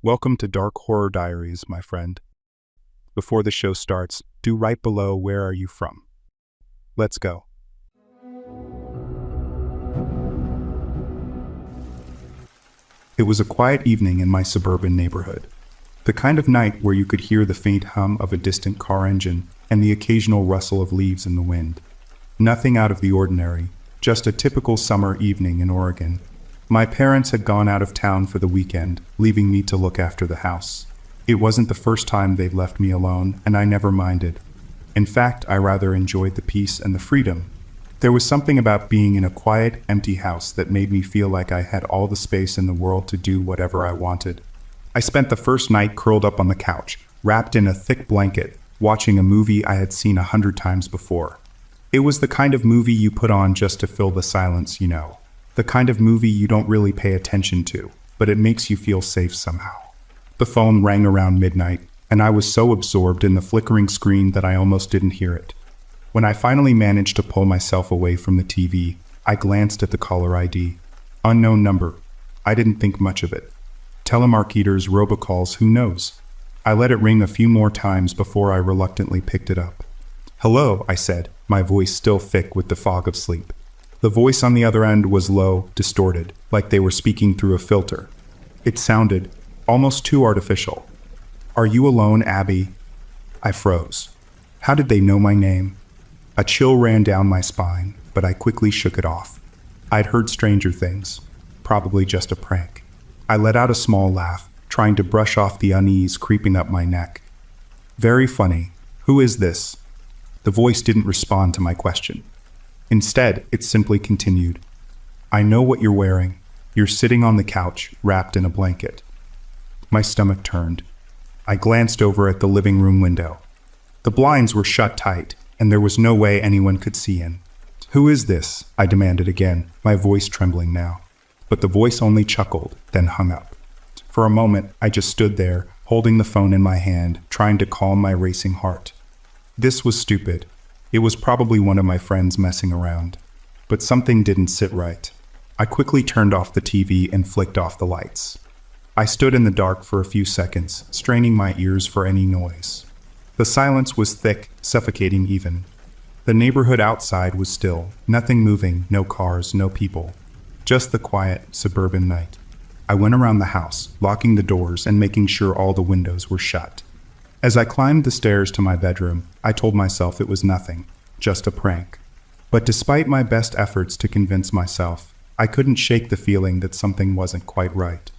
Welcome to Dark Horror Diaries, my friend. Before the show starts, do write below where are you from. Let's go. It was a quiet evening in my suburban neighborhood. The kind of night where you could hear the faint hum of a distant car engine and the occasional rustle of leaves in the wind. Nothing out of the ordinary, just a typical summer evening in Oregon. My parents had gone out of town for the weekend, leaving me to look after the house. It wasn't the first time they'd left me alone, and I never minded. In fact, I rather enjoyed the peace and the freedom. There was something about being in a quiet, empty house that made me feel like I had all the space in the world to do whatever I wanted. I spent the first night curled up on the couch, wrapped in a thick blanket, watching a movie I had seen 100 times before. It was the kind of movie you put on just to fill the silence, you know. The kind of movie you don't really pay attention to, but it makes you feel safe somehow. The phone rang around midnight, and I was so absorbed in the flickering screen that I almost didn't hear it. When I finally managed to pull myself away from the TV, I glanced at the caller ID. Unknown number. I didn't think much of it. Telemarketers, robocalls, who knows? I let it ring a few more times before I reluctantly picked it up. "Hello," I said, my voice still thick with the fog of sleep. The voice on the other end was low, distorted, like they were speaking through a filter. It sounded almost too artificial. "Are you alone, Abby?" I froze. How did they know my name? A chill ran down my spine, but I quickly shook it off. I'd heard stranger things. Probably just a prank. I let out a small laugh, trying to brush off the unease creeping up my neck. "Very funny. Who is this?" The voice didn't respond to my question. Instead, it simply continued. "I know what you're wearing. You're sitting on the couch, wrapped in a blanket." My stomach turned. I glanced over at the living room window. The blinds were shut tight, and there was no way anyone could see in. "Who is this?" I demanded again, my voice trembling now. But the voice only chuckled, then hung up. For a moment, I just stood there, holding the phone in my hand, trying to calm my racing heart. This was stupid. It was probably one of my friends messing around. But something didn't sit right. I quickly turned off the TV and flicked off the lights. I stood in the dark for a few seconds, straining my ears for any noise. The silence was thick, suffocating even. The neighborhood outside was still, nothing moving, no cars, no people. Just the quiet, suburban night. I went around the house, locking the doors and making sure all the windows were shut. As I climbed the stairs to my bedroom, I told myself it was nothing, just a prank. But despite my best efforts to convince myself, I couldn't shake the feeling that something wasn't quite right.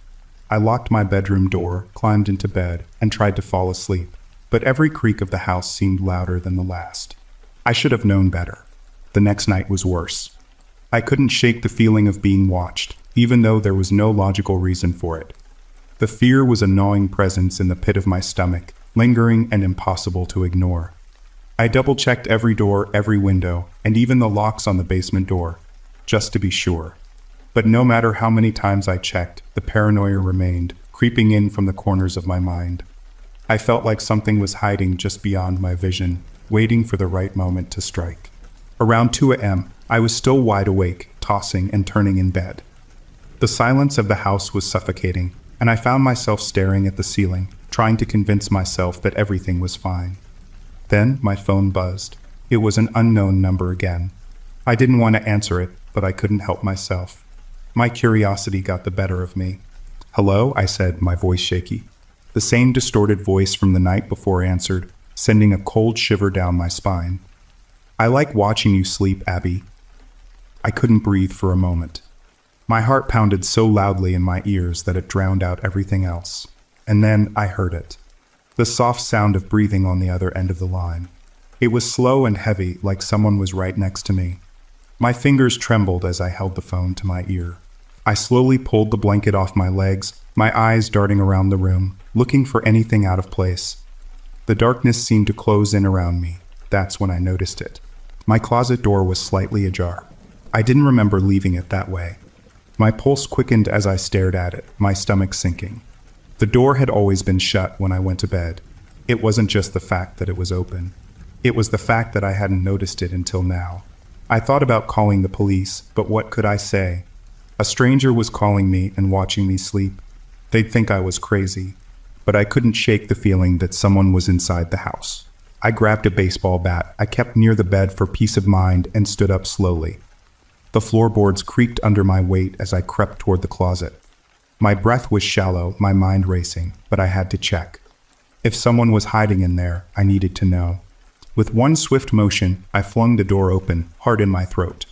I locked my bedroom door, climbed into bed, and tried to fall asleep, but every creak of the house seemed louder than the last. I should have known better. The next night was worse. I couldn't shake the feeling of being watched, even though there was no logical reason for it. The fear was a gnawing presence in the pit of my stomach, lingering and impossible to ignore. I double-checked every door, every window, and even the locks on the basement door, just to be sure. But no matter how many times I checked, the paranoia remained, creeping in from the corners of my mind. I felt like something was hiding just beyond my vision, waiting for the right moment to strike. Around 2 a.m., I was still wide awake, tossing and turning in bed. The silence of the house was suffocating, and I found myself staring at the ceiling, trying to convince myself that everything was fine. Then my phone buzzed. It was an unknown number again. I didn't want to answer it, but I couldn't help myself. My curiosity got the better of me. "Hello," I said, my voice shaky. The same distorted voice from the night before answered, sending a cold shiver down my spine. "I like watching you sleep, Abby." I couldn't breathe for a moment. My heart pounded so loudly in my ears that it drowned out everything else. And then I heard it. The soft sound of breathing on the other end of the line. It was slow and heavy, like someone was right next to me. My fingers trembled as I held the phone to my ear. I slowly pulled the blanket off my legs, my eyes darting around the room, looking for anything out of place. The darkness seemed to close in around me. That's when I noticed it. My closet door was slightly ajar. I didn't remember leaving it that way. My pulse quickened as I stared at it, my stomach sinking. The door had always been shut when I went to bed. It wasn't just the fact that it was open. It was the fact that I hadn't noticed it until now. I thought about calling the police, but what could I say? A stranger was calling me and watching me sleep. They'd think I was crazy, but I couldn't shake the feeling that someone was inside the house. I grabbed a baseball bat I kept near the bed for peace of mind and stood up slowly. The floorboards creaked under my weight as I crept toward the closet. My breath was shallow, my mind racing, but I had to check. If someone was hiding in there, I needed to know. With one swift motion, I flung the door open, heart in my throat.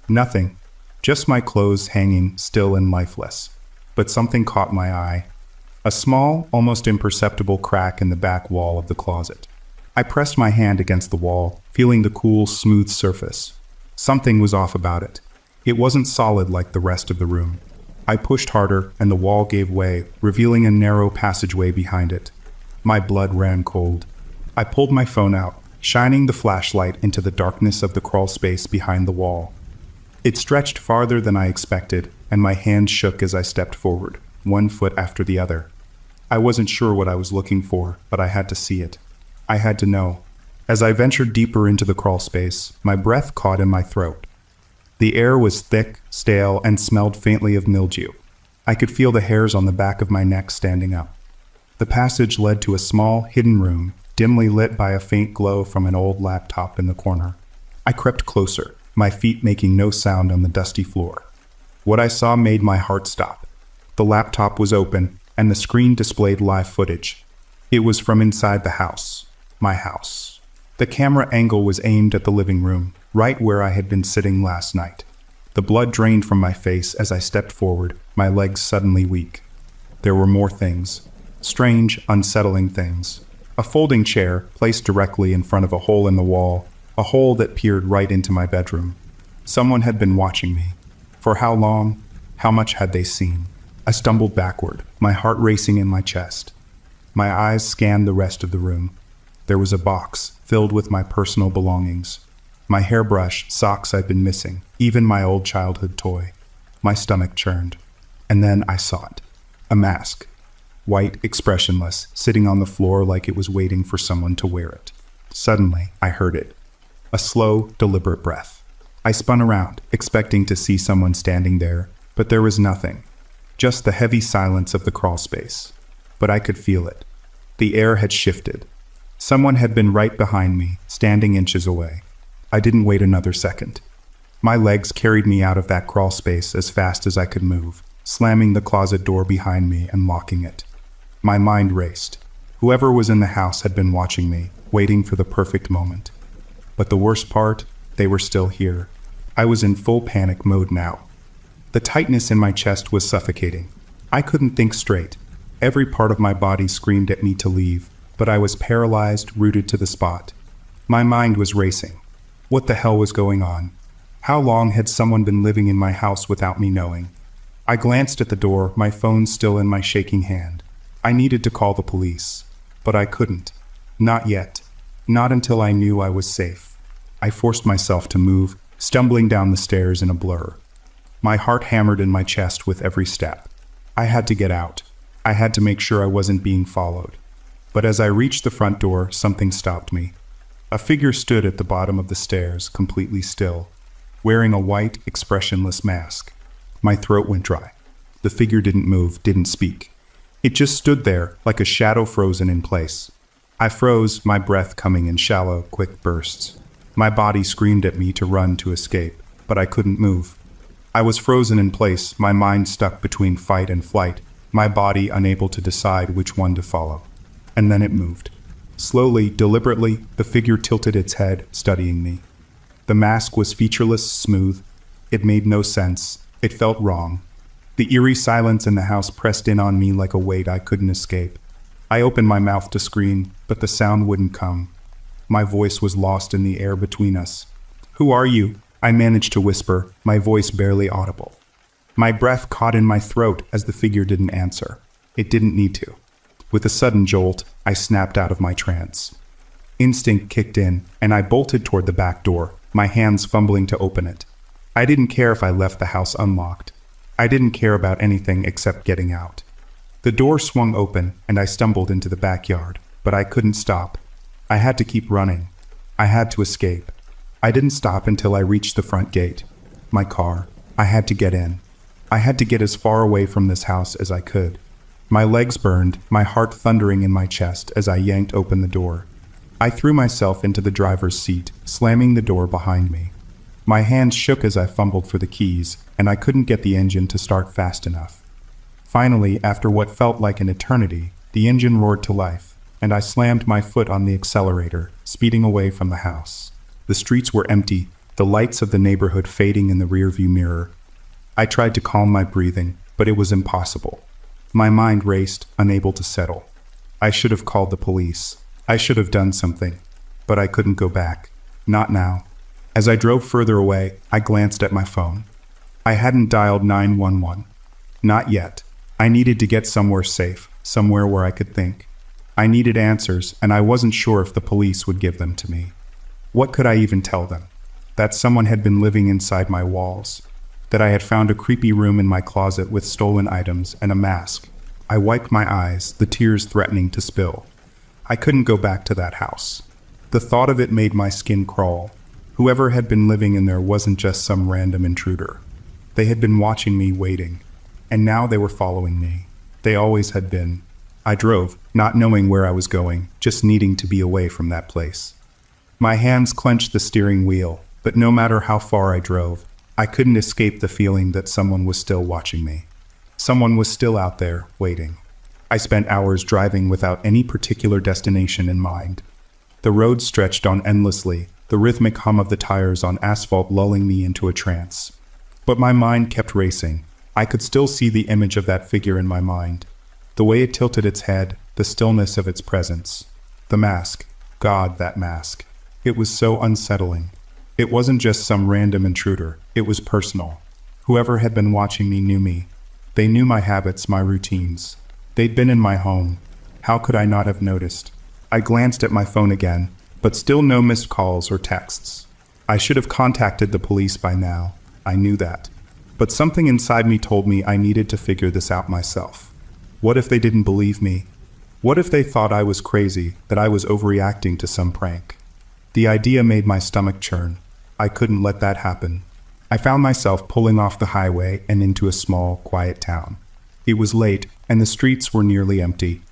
Nothing, just my clothes hanging still and lifeless. But something caught my eye. A small, almost imperceptible crack in the back wall of the closet. I pressed my hand against the wall, feeling the cool, smooth surface. Something was off about it. It wasn't solid like the rest of the room. I pushed harder, and the wall gave way, revealing a narrow passageway behind it. My blood ran cold. I pulled my phone out, shining the flashlight into the darkness of the crawl space behind the wall. It stretched farther than I expected, and my hand shook as I stepped forward, one foot after the other. I wasn't sure what I was looking for, but I had to see it. I had to know. As I ventured deeper into the crawl space, my breath caught in my throat. The air was thick, stale, and smelled faintly of mildew. I could feel the hairs on the back of my neck standing up. The passage led to a small, hidden room, dimly lit by a faint glow from an old laptop in the corner. I crept closer, my feet making no sound on the dusty floor. What I saw made my heart stop. The laptop was open, and the screen displayed live footage. It was from inside the house. My house. The camera angle was aimed at the living room, right where I had been sitting last night. The blood drained from my face as I stepped forward, my legs suddenly weak. There were more things. Strange, unsettling things. A folding chair placed directly in front of a hole in the wall, a hole that peered right into my bedroom. Someone had been watching me. For how long? How much had they seen? I stumbled backward, my heart racing in my chest. My eyes scanned the rest of the room. There was a box filled with my personal belongings. My hairbrush, socks I'd been missing, even my old childhood toy. My stomach churned. And then I saw it. A mask. White, expressionless, sitting on the floor like it was waiting for someone to wear it. Suddenly, I heard it. A slow, deliberate breath. I spun around, expecting to see someone standing there, but there was nothing. Just the heavy silence of the crawl space. But I could feel it. The air had shifted. Someone had been right behind me, standing inches away. I didn't wait another second. My legs carried me out of that crawl space as fast as I could move, slamming the closet door behind me and locking it. My mind raced. Whoever was in the house had been watching me, waiting for the perfect moment. But the worst part, they were still here. I was in full panic mode now. The tightness in my chest was suffocating. I couldn't think straight. Every part of my body screamed at me to leave, but I was paralyzed, rooted to the spot. My mind was racing. What the hell was going on? How long had someone been living in my house without me knowing? I glanced at the door, my phone still in my shaking hand. I needed to call the police, but I couldn't. Not yet. Not until I knew I was safe. I forced myself to move, stumbling down the stairs in a blur. My heart hammered in my chest with every step. I had to get out. I had to make sure I wasn't being followed. But as I reached the front door, something stopped me. A figure stood at the bottom of the stairs, completely still, wearing a white, expressionless mask. My throat went dry. The figure didn't move, didn't speak. It just stood there, like a shadow frozen in place. I froze, my breath coming in shallow, quick bursts. My body screamed at me to run, to escape, but I couldn't move. I was frozen in place, my mind stuck between fight and flight, my body unable to decide which one to follow. And then it moved. Slowly, deliberately, the figure tilted its head, studying me. The mask was featureless, smooth. It made no sense. It felt wrong. The eerie silence in the house pressed in on me like a weight I couldn't escape. I opened my mouth to scream, but the sound wouldn't come. My voice was lost in the air between us. "Who are you?" I managed to whisper, my voice barely audible. My breath caught in my throat as the figure didn't answer. It didn't need to. With a sudden jolt, I snapped out of my trance. Instinct kicked in, and I bolted toward the back door, my hands fumbling to open it. I didn't care if I left the house unlocked. I didn't care about anything except getting out. The door swung open, and I stumbled into the backyard, but I couldn't stop. I had to keep running. I had to escape. I didn't stop until I reached the front gate. My car. I had to get in. I had to get as far away from this house as I could. My legs burned, my heart thundering in my chest as I yanked open the door. I threw myself into the driver's seat, slamming the door behind me. My hands shook as I fumbled for the keys, and I couldn't get the engine to start fast enough. Finally, after what felt like an eternity, the engine roared to life, and I slammed my foot on the accelerator, speeding away from the house. The streets were empty, the lights of the neighborhood fading in the rearview mirror. I tried to calm my breathing, but it was impossible. My mind raced, unable to settle. I should have called the police. I should have done something. But I couldn't go back. Not now. As I drove further away, I glanced at my phone. I hadn't dialed 911. Not yet. I needed to get somewhere safe, somewhere where I could think. I needed answers, and I wasn't sure if the police would give them to me. What could I even tell them? That someone had been living inside my walls. That I had found a creepy room in my closet with stolen items and a mask. I wiped my eyes, the tears threatening to spill. I couldn't go back to that house. The thought of it made my skin crawl. Whoever had been living in there wasn't just some random intruder. They had been watching me, waiting. And now they were following me. They always had been. I drove, not knowing where I was going, just needing to be away from that place. My hands clenched the steering wheel, but no matter how far I drove, I couldn't escape the feeling that someone was still watching me. Someone was still out there, waiting. I spent hours driving without any particular destination in mind. The road stretched on endlessly, the rhythmic hum of the tires on asphalt lulling me into a trance. But my mind kept racing. I could still see the image of that figure in my mind. The way it tilted its head, the stillness of its presence. The mask. God, that mask. It was so unsettling. It wasn't just some random intruder. It was personal. Whoever had been watching me knew me. They knew my habits, my routines. They'd been in my home. How could I not have noticed? I glanced at my phone again, but still no missed calls or texts. I should have contacted the police by now. I knew that. But something inside me told me I needed to figure this out myself. What if they didn't believe me? What if they thought I was crazy, that I was overreacting to some prank? The idea made my stomach churn. I couldn't let that happen. I found myself pulling off the highway and into a small, quiet town. It was late, and the streets were nearly empty.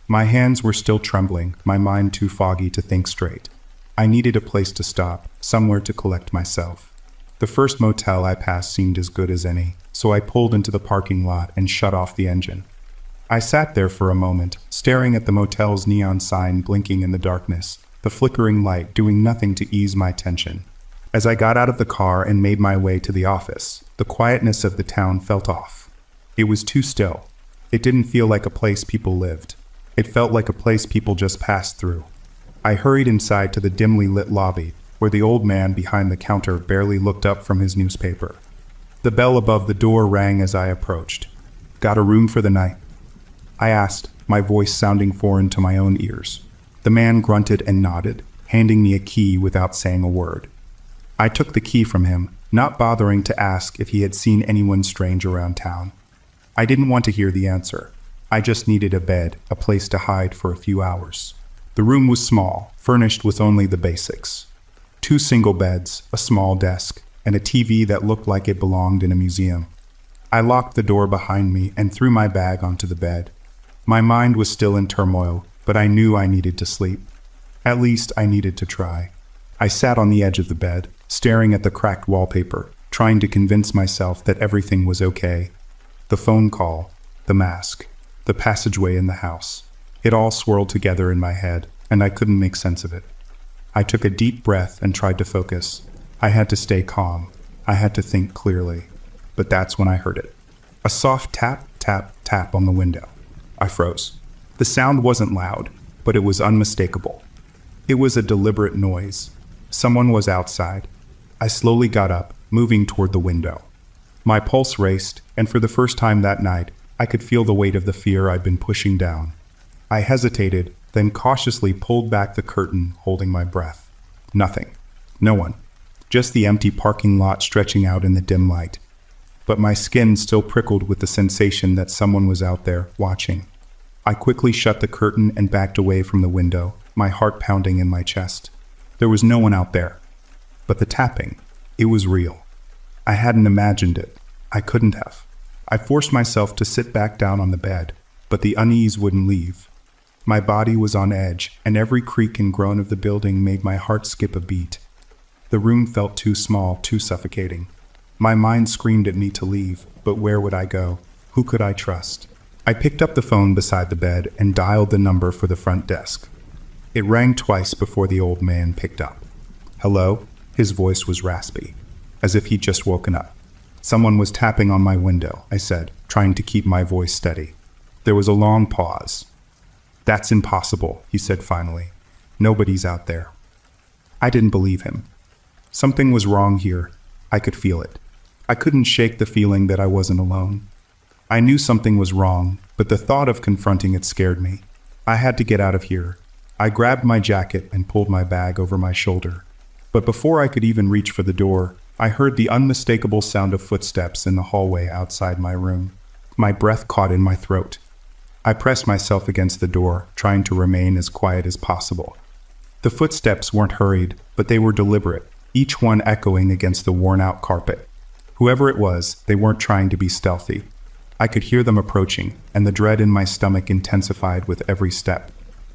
My hands were still trembling, my mind too foggy to think straight. I needed a place to stop, somewhere to collect myself. The first motel I passed seemed as good as any, so I pulled into the parking lot and shut off the engine. I sat there for a moment, staring at the motel's neon sign blinking in the darkness, the flickering light doing nothing to ease my tension. As I got out of the car and made my way to the office, the quietness of the town felt off. It was too still. It didn't feel like a place people lived. It felt like a place people just passed through. I hurried inside to the dimly lit lobby, where the old man behind the counter barely looked up from his newspaper. The bell above the door rang as I approached. "Got a room for the night?" I asked, my voice sounding foreign to my own ears. The man grunted and nodded, handing me a key without saying a word. I took the key from him, not bothering to ask if he had seen anyone strange around town. I didn't want to hear the answer. I just needed a bed, a place to hide for a few hours. The room was small, furnished with only the basics. 2 single beds, a small desk, and a TV that looked like it belonged in a museum. I locked the door behind me and threw my bag onto the bed. My mind was still in turmoil, but I knew I needed to sleep. At least I needed to try. I sat on the edge of the bed, staring at the cracked wallpaper, trying to convince myself that everything was okay. The phone call, the mask, the passageway in the house. It all swirled together in my head, and I couldn't make sense of it. I took a deep breath and tried to focus. I had to stay calm. I had to think clearly. But that's when I heard it. A soft tap, tap, tap on the window. I froze. The sound wasn't loud, but it was unmistakable. It was a deliberate noise. Someone was outside. I slowly got up, moving toward the window. My pulse raced, and for the first time that night, I could feel the weight of the fear I'd been pushing down. I hesitated, then cautiously pulled back the curtain, holding my breath. Nothing. No one. Just the empty parking lot stretching out in the dim light. But my skin still prickled with the sensation that someone was out there, watching. I quickly shut the curtain and backed away from the window, my heart pounding in my chest. There was no one out there. But the tapping, it was real. I hadn't imagined it. I couldn't have. I forced myself to sit back down on the bed, but the unease wouldn't leave. My body was on edge, and every creak and groan of the building made my heart skip a beat. The room felt too small, too suffocating. My mind screamed at me to leave, but where would I go? Who could I trust? I picked up the phone beside the bed and dialed the number for the front desk. It rang twice before the old man picked up. "Hello?" His voice was raspy, as if he'd just woken up. "Someone was tapping on my window," I said, trying to keep my voice steady. There was a long pause. "That's impossible," he said finally. "Nobody's out there." I didn't believe him. Something was wrong here. I could feel it. I couldn't shake the feeling that I wasn't alone. I knew something was wrong, but the thought of confronting it scared me. I had to get out of here. I grabbed my jacket and pulled my bag over my shoulder. But before I could even reach for the door, I heard the unmistakable sound of footsteps in the hallway outside my room. My breath caught in my throat. I pressed myself against the door, trying to remain as quiet as possible. The footsteps weren't hurried, but they were deliberate, each one echoing against the worn-out carpet. Whoever it was, they weren't trying to be stealthy. I could hear them approaching, and the dread in my stomach intensified with every step.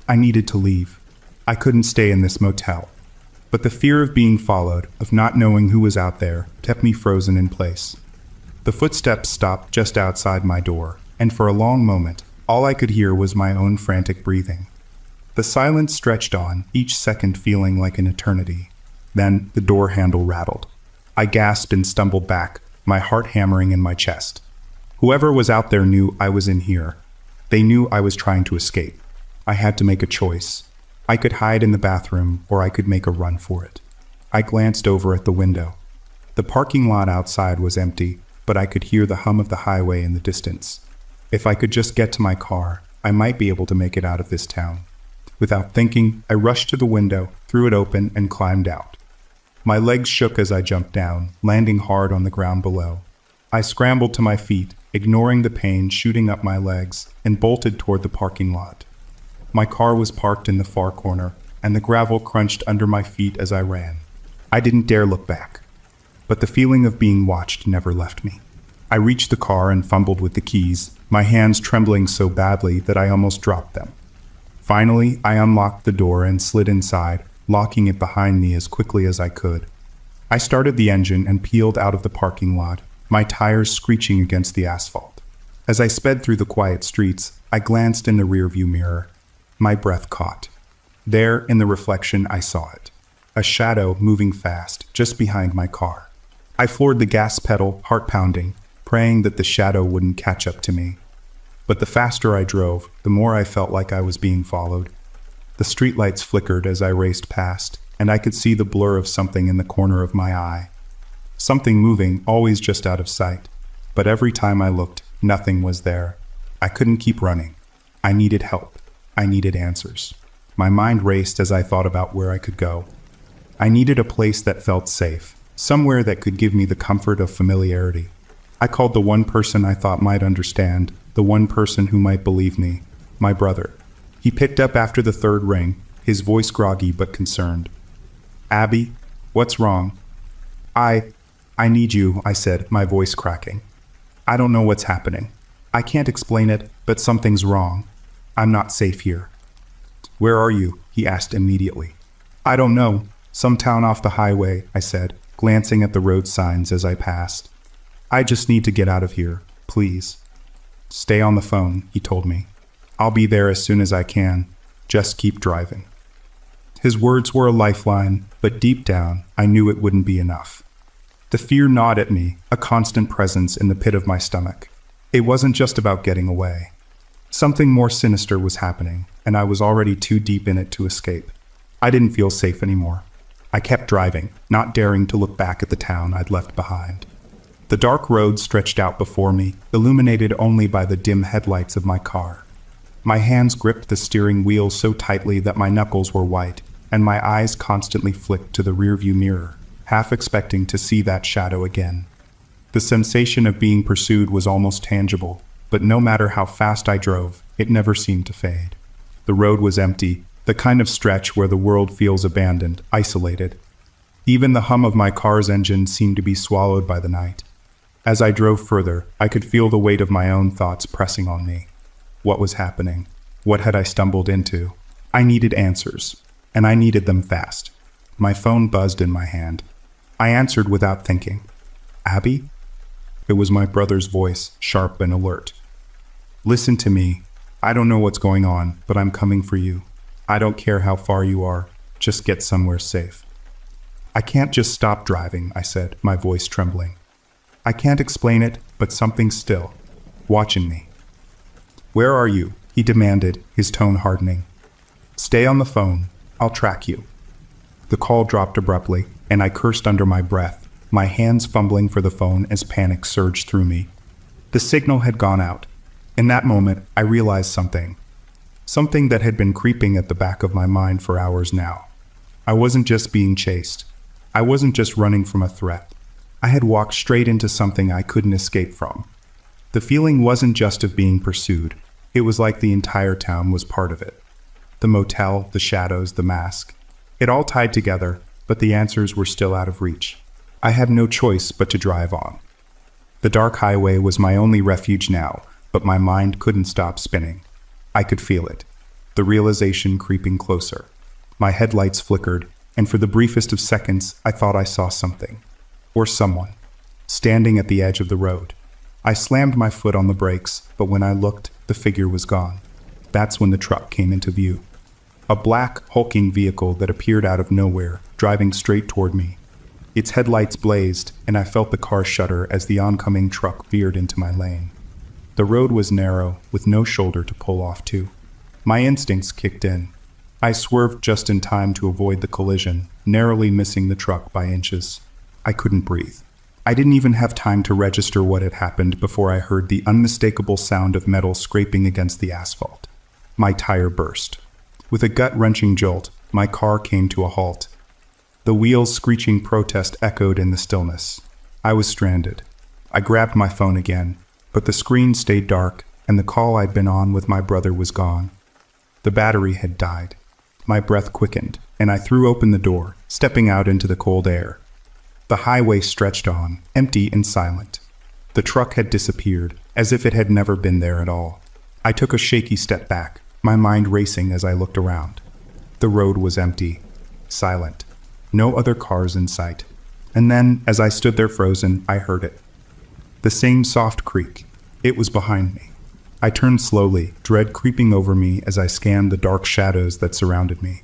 I needed to leave. I couldn't stay in this motel. But the fear of being followed, of not knowing who was out there, kept me frozen in place. The footsteps stopped just outside my door, and for a long moment, all I could hear was my own frantic breathing. The silence stretched on, each second feeling like an eternity. Then the door handle rattled. I gasped and stumbled back, my heart hammering in my chest. Whoever was out there knew I was in here. They knew I was trying to escape. I had to make a choice. I could hide in the bathroom, or I could make a run for it. I glanced over at the window. The parking lot outside was empty, but I could hear the hum of the highway in the distance. If I could just get to my car, I might be able to make it out of this town. Without thinking, I rushed to the window, threw it open, and climbed out. My legs shook as I jumped down, landing hard on the ground below. I scrambled to my feet, ignoring the pain shooting up my legs, and bolted toward the parking lot. My car was parked in the far corner, and the gravel crunched under my feet as I ran. I didn't dare look back. But the feeling of being watched never left me. I reached the car and fumbled with the keys, my hands trembling so badly that I almost dropped them. Finally, I unlocked the door and slid inside, locking it behind me as quickly as I could. I started the engine and peeled out of the parking lot, my tires screeching against the asphalt. As I sped through the quiet streets, I glanced in the rearview mirror. My breath caught. There, in the reflection, I saw it. A shadow moving fast, just behind my car. I floored the gas pedal, heart pounding, praying that the shadow wouldn't catch up to me. But the faster I drove, the more I felt like I was being followed. The streetlights flickered as I raced past, and I could see the blur of something in the corner of my eye. Something moving, always just out of sight. But every time I looked, nothing was there. I couldn't keep running. I needed help. I needed answers. My mind raced as I thought about where I could go. I needed a place that felt safe, somewhere that could give me the comfort of familiarity. I called the one person I thought might understand, the one person who might believe me, my brother. He picked up after the third ring, his voice groggy but concerned. "Abby, what's wrong?" I need you," I said, my voice cracking. "I don't know what's happening. I can't explain it, but something's wrong. I'm not safe here." "Where are you?" he asked immediately. "I don't know. Some town off the highway," I said, glancing at the road signs as I passed. "I just need to get out of here, please." "Stay on the phone," he told me. "I'll be there as soon as I can. Just keep driving." His words were a lifeline, but deep down, I knew it wouldn't be enough. The fear gnawed at me, a constant presence in the pit of my stomach. It wasn't just about getting away. Something more sinister was happening, and I was already too deep in it to escape. I didn't feel safe anymore. I kept driving, not daring to look back at the town I'd left behind. The dark road stretched out before me, illuminated only by the dim headlights of my car. My hands gripped the steering wheel so tightly that my knuckles were white, and my eyes constantly flicked to the rearview mirror, half expecting to see that shadow again. The sensation of being pursued was almost tangible, but no matter how fast I drove, it never seemed to fade. The road was empty, the kind of stretch where the world feels abandoned, isolated. Even the hum of my car's engine seemed to be swallowed by the night. As I drove further, I could feel the weight of my own thoughts pressing on me. What was happening? What had I stumbled into? I needed answers, and I needed them fast. My phone buzzed in my hand. I answered without thinking. Abby? It was my brother's voice, sharp and alert. Listen to me. I don't know what's going on, but I'm coming for you. I don't care how far you are. Just get somewhere safe. I can't just stop driving, I said, my voice trembling. I can't explain it, but something's still watching me. Where are you? He demanded, his tone hardening. Stay on the phone. I'll track you. The call dropped abruptly, and I cursed under my breath, my hands fumbling for the phone as panic surged through me. The signal had gone out. In that moment, I realized something. Something that had been creeping at the back of my mind for hours now. I wasn't just being chased. I wasn't just running from a threat. I had walked straight into something I couldn't escape from. The feeling wasn't just of being pursued. It was like the entire town was part of it. The motel, the shadows, the mask. It all tied together, but the answers were still out of reach. I had no choice but to drive on. The dark highway was my only refuge now, but my mind couldn't stop spinning. I could feel it, the realization creeping closer. My headlights flickered, and for the briefest of seconds, I thought I saw something, or someone, standing at the edge of the road. I slammed my foot on the brakes, but when I looked, the figure was gone. That's when the truck came into view. A black, hulking vehicle that appeared out of nowhere, driving straight toward me. Its headlights blazed, and I felt the car shudder as the oncoming truck veered into my lane. The road was narrow, with no shoulder to pull off to. My instincts kicked in. I swerved just in time to avoid the collision, narrowly missing the truck by inches. I couldn't breathe. I didn't even have time to register what had happened before I heard the unmistakable sound of metal scraping against the asphalt. My tire burst. With a gut-wrenching jolt, my car came to a halt. The wheels' screeching protest echoed in the stillness. I was stranded. I grabbed my phone again, but the screen stayed dark, and the call I'd been on with my brother was gone. The battery had died. My breath quickened, and I threw open the door, stepping out into the cold air. The highway stretched on, empty and silent. The truck had disappeared, as if it had never been there at all. I took a shaky step back, my mind racing as I looked around. The road was empty, silent. No other cars in sight. And then, as I stood there frozen, I heard it. The same soft creak. It was behind me. I turned slowly, dread creeping over me as I scanned the dark shadows that surrounded me.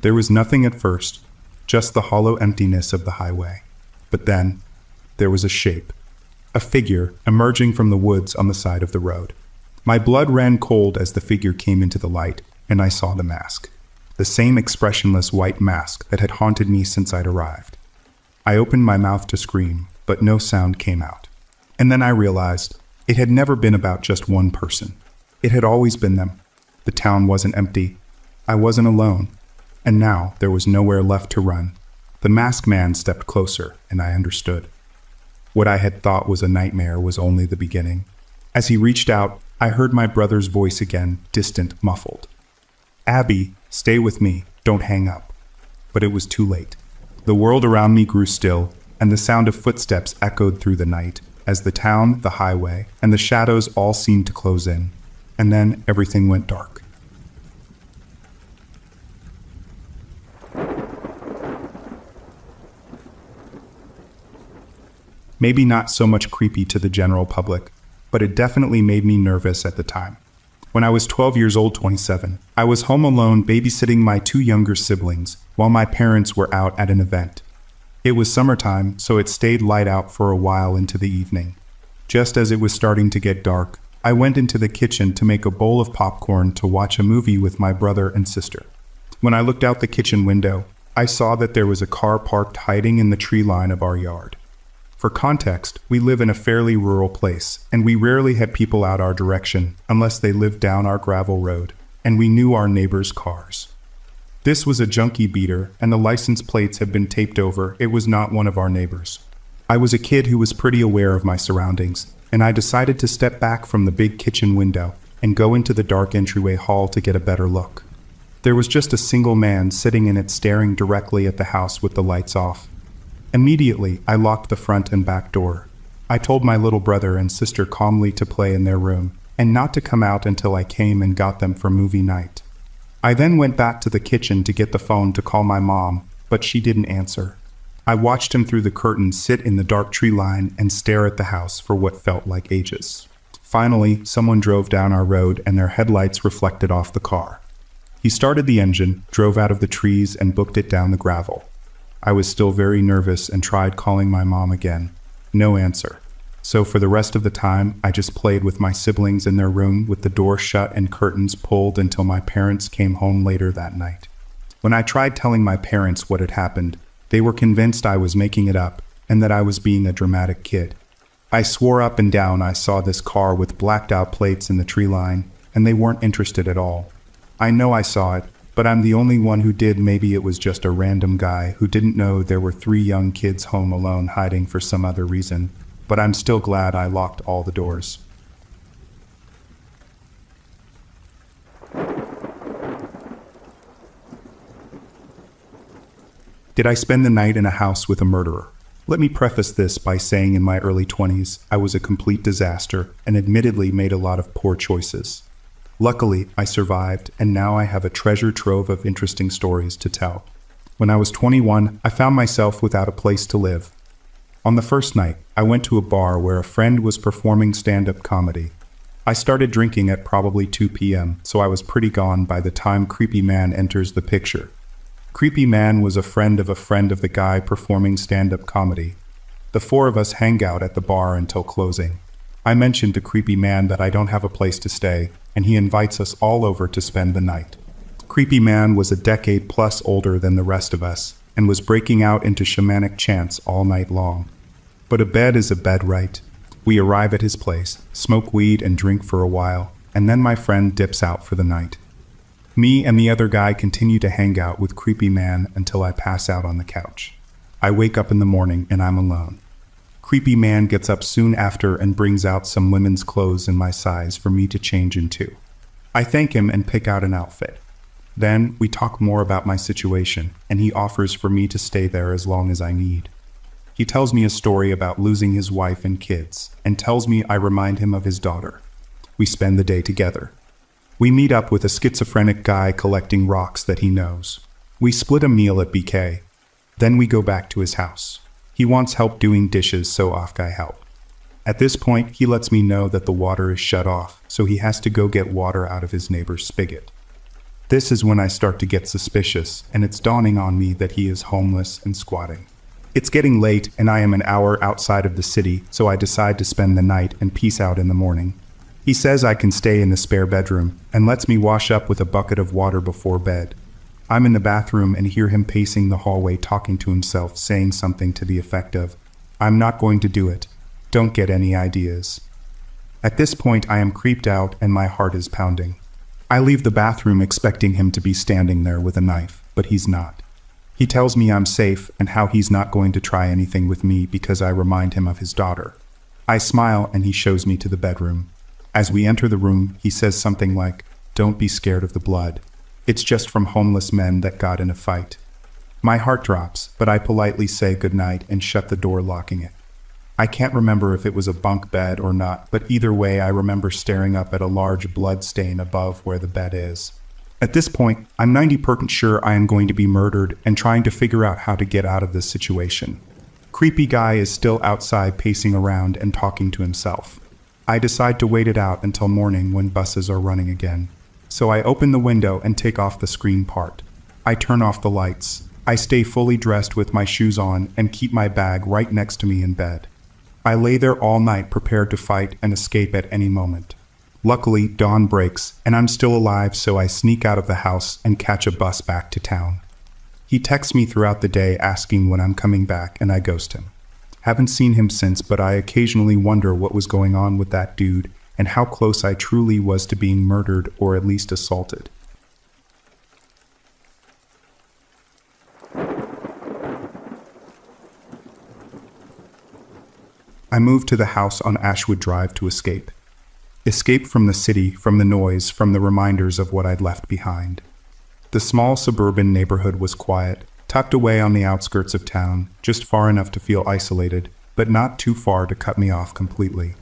There was nothing at first, just the hollow emptiness of the highway. But then, there was a shape. A figure emerging from the woods on the side of the road. My blood ran cold as the figure came into the light, and I saw the mask. The same expressionless white mask that had haunted me since I'd arrived. I opened my mouth to scream, but no sound came out. And then I realized it had never been about just one person. It had always been them. The town wasn't empty. I wasn't alone. And now there was nowhere left to run. The masked man stepped closer, and I understood. What I had thought was a nightmare was only the beginning. As he reached out, I heard my brother's voice again, distant, muffled. Abby, stay with me, don't hang up. But it was too late. The world around me grew still, and the sound of footsteps echoed through the night, as the town, the highway, and the shadows all seemed to close in. And then everything went dark. Maybe not so much creepy to the general public, but it definitely made me nervous at the time. When I was 12 years old, 27, I was home alone babysitting my two younger siblings while my parents were out at an event. It was summertime, so it stayed light out for a while into the evening. Just as it was starting to get dark, I went into the kitchen to make a bowl of popcorn to watch a movie with my brother and sister. When I looked out the kitchen window, I saw that there was a car parked hiding in the tree line of our yard. For context, we live in a fairly rural place, and we rarely had people out our direction unless they lived down our gravel road, and we knew our neighbors' cars. This was a junkie beater, and the license plates had been taped over. It was not one of our neighbors. I was a kid who was pretty aware of my surroundings, and I decided to step back from the big kitchen window and go into the dark entryway hall to get a better look. There was just a single man sitting in it staring directly at the house with the lights off. Immediately, I locked the front and back door. I told my little brother and sister calmly to play in their room, and not to come out until I came and got them for movie night. I then went back to the kitchen to get the phone to call my mom, but she didn't answer. I watched him through the curtain sit in the dark tree line and stare at the house for what felt like ages. Finally, someone drove down our road and their headlights reflected off the car. He started the engine, drove out of the trees, and booked it down the gravel. I was still very nervous and tried calling my mom again. No answer. So for the rest of the time, I just played with my siblings in their room with the door shut and curtains pulled until my parents came home later that night. When I tried telling my parents what had happened, they were convinced I was making it up and that I was being a dramatic kid. I swore up and down I saw this car with blacked out plates in the tree line, and they weren't interested at all. I know I saw it, but I'm the only one who did. Maybe it was just a random guy who didn't know there were 3 young kids home alone hiding for some other reason. But I'm still glad I locked all the doors. Did I spend the night in a house with a murderer? Let me preface this by saying in my early 20s, I was a complete disaster and admittedly made a lot of poor choices. Luckily, I survived, and now I have a treasure trove of interesting stories to tell. When I was 21, I found myself without a place to live. On the first night, I went to a bar where a friend was performing stand-up comedy. I started drinking at probably 2 p.m., so I was pretty gone by the time Creepy Man enters the picture. Creepy Man was a friend of the guy performing stand-up comedy. The 4 of us hang out at the bar until closing. I mentioned to Creepy Man that I don't have a place to stay, and he invites us all over to spend the night. Creepy Man was a decade plus older than the rest of us, and was breaking out into shamanic chants all night long. But a bed is a bed, right? We arrive at his place, smoke weed and drink for a while, and then my friend dips out for the night. Me and the other guy continue to hang out with Creepy Man until I pass out on the couch. I wake up in the morning and I'm alone. Creepy Man gets up soon after and brings out some women's clothes in my size for me to change into. I thank him and pick out an outfit. Then we talk more about my situation, and he offers for me to stay there as long as I need. He tells me a story about losing his wife and kids, and tells me I remind him of his daughter. We spend the day together. We meet up with a schizophrenic guy collecting rocks that he knows. We split a meal at BK. Then we go back to his house. He wants help doing dishes, so off I help. At this point, he lets me know that the water is shut off, so he has to go get water out of his neighbor's spigot. This is when I start to get suspicious, and it's dawning on me that he is homeless and squatting. It's getting late, and I am an hour outside of the city, so I decide to spend the night and peace out in the morning. He says I can stay in the spare bedroom, and lets me wash up with a bucket of water before bed. I'm in the bathroom and hear him pacing the hallway talking to himself, saying something to the effect of, "I'm not going to do it. Don't get any ideas." At this point, I am creeped out and my heart is pounding. I leave the bathroom expecting him to be standing there with a knife, but he's not. He tells me I'm safe and how he's not going to try anything with me because I remind him of his daughter. I smile and he shows me to the bedroom. As we enter the room, he says something like, "Don't be scared of the blood. It's just from homeless men that got in a fight." My heart drops, but I politely say goodnight and shut the door, locking it. I can't remember if it was a bunk bed or not, but either way I remember staring up at a large blood stain above where the bed is. At this point, I'm 90% sure I am going to be murdered and trying to figure out how to get out of this situation. Creepy guy is still outside pacing around and talking to himself. I decide to wait it out until morning when buses are running again. So I open the window and take off the screen part. I turn off the lights. I stay fully dressed with my shoes on and keep my bag right next to me in bed. I lay there all night prepared to fight and escape at any moment. Luckily, dawn breaks, and I'm still alive, so I sneak out of the house and catch a bus back to town. He texts me throughout the day asking when I'm coming back, and I ghost him. Haven't seen him since, but I occasionally wonder what was going on with that dude and how close I truly was to being murdered or at least assaulted. I moved to the house on Ashwood Drive to escape. Escape from the city, from the noise, from the reminders of what I'd left behind. The small suburban neighborhood was quiet, tucked away on the outskirts of town, just far enough to feel isolated, but not too far to cut me off completely.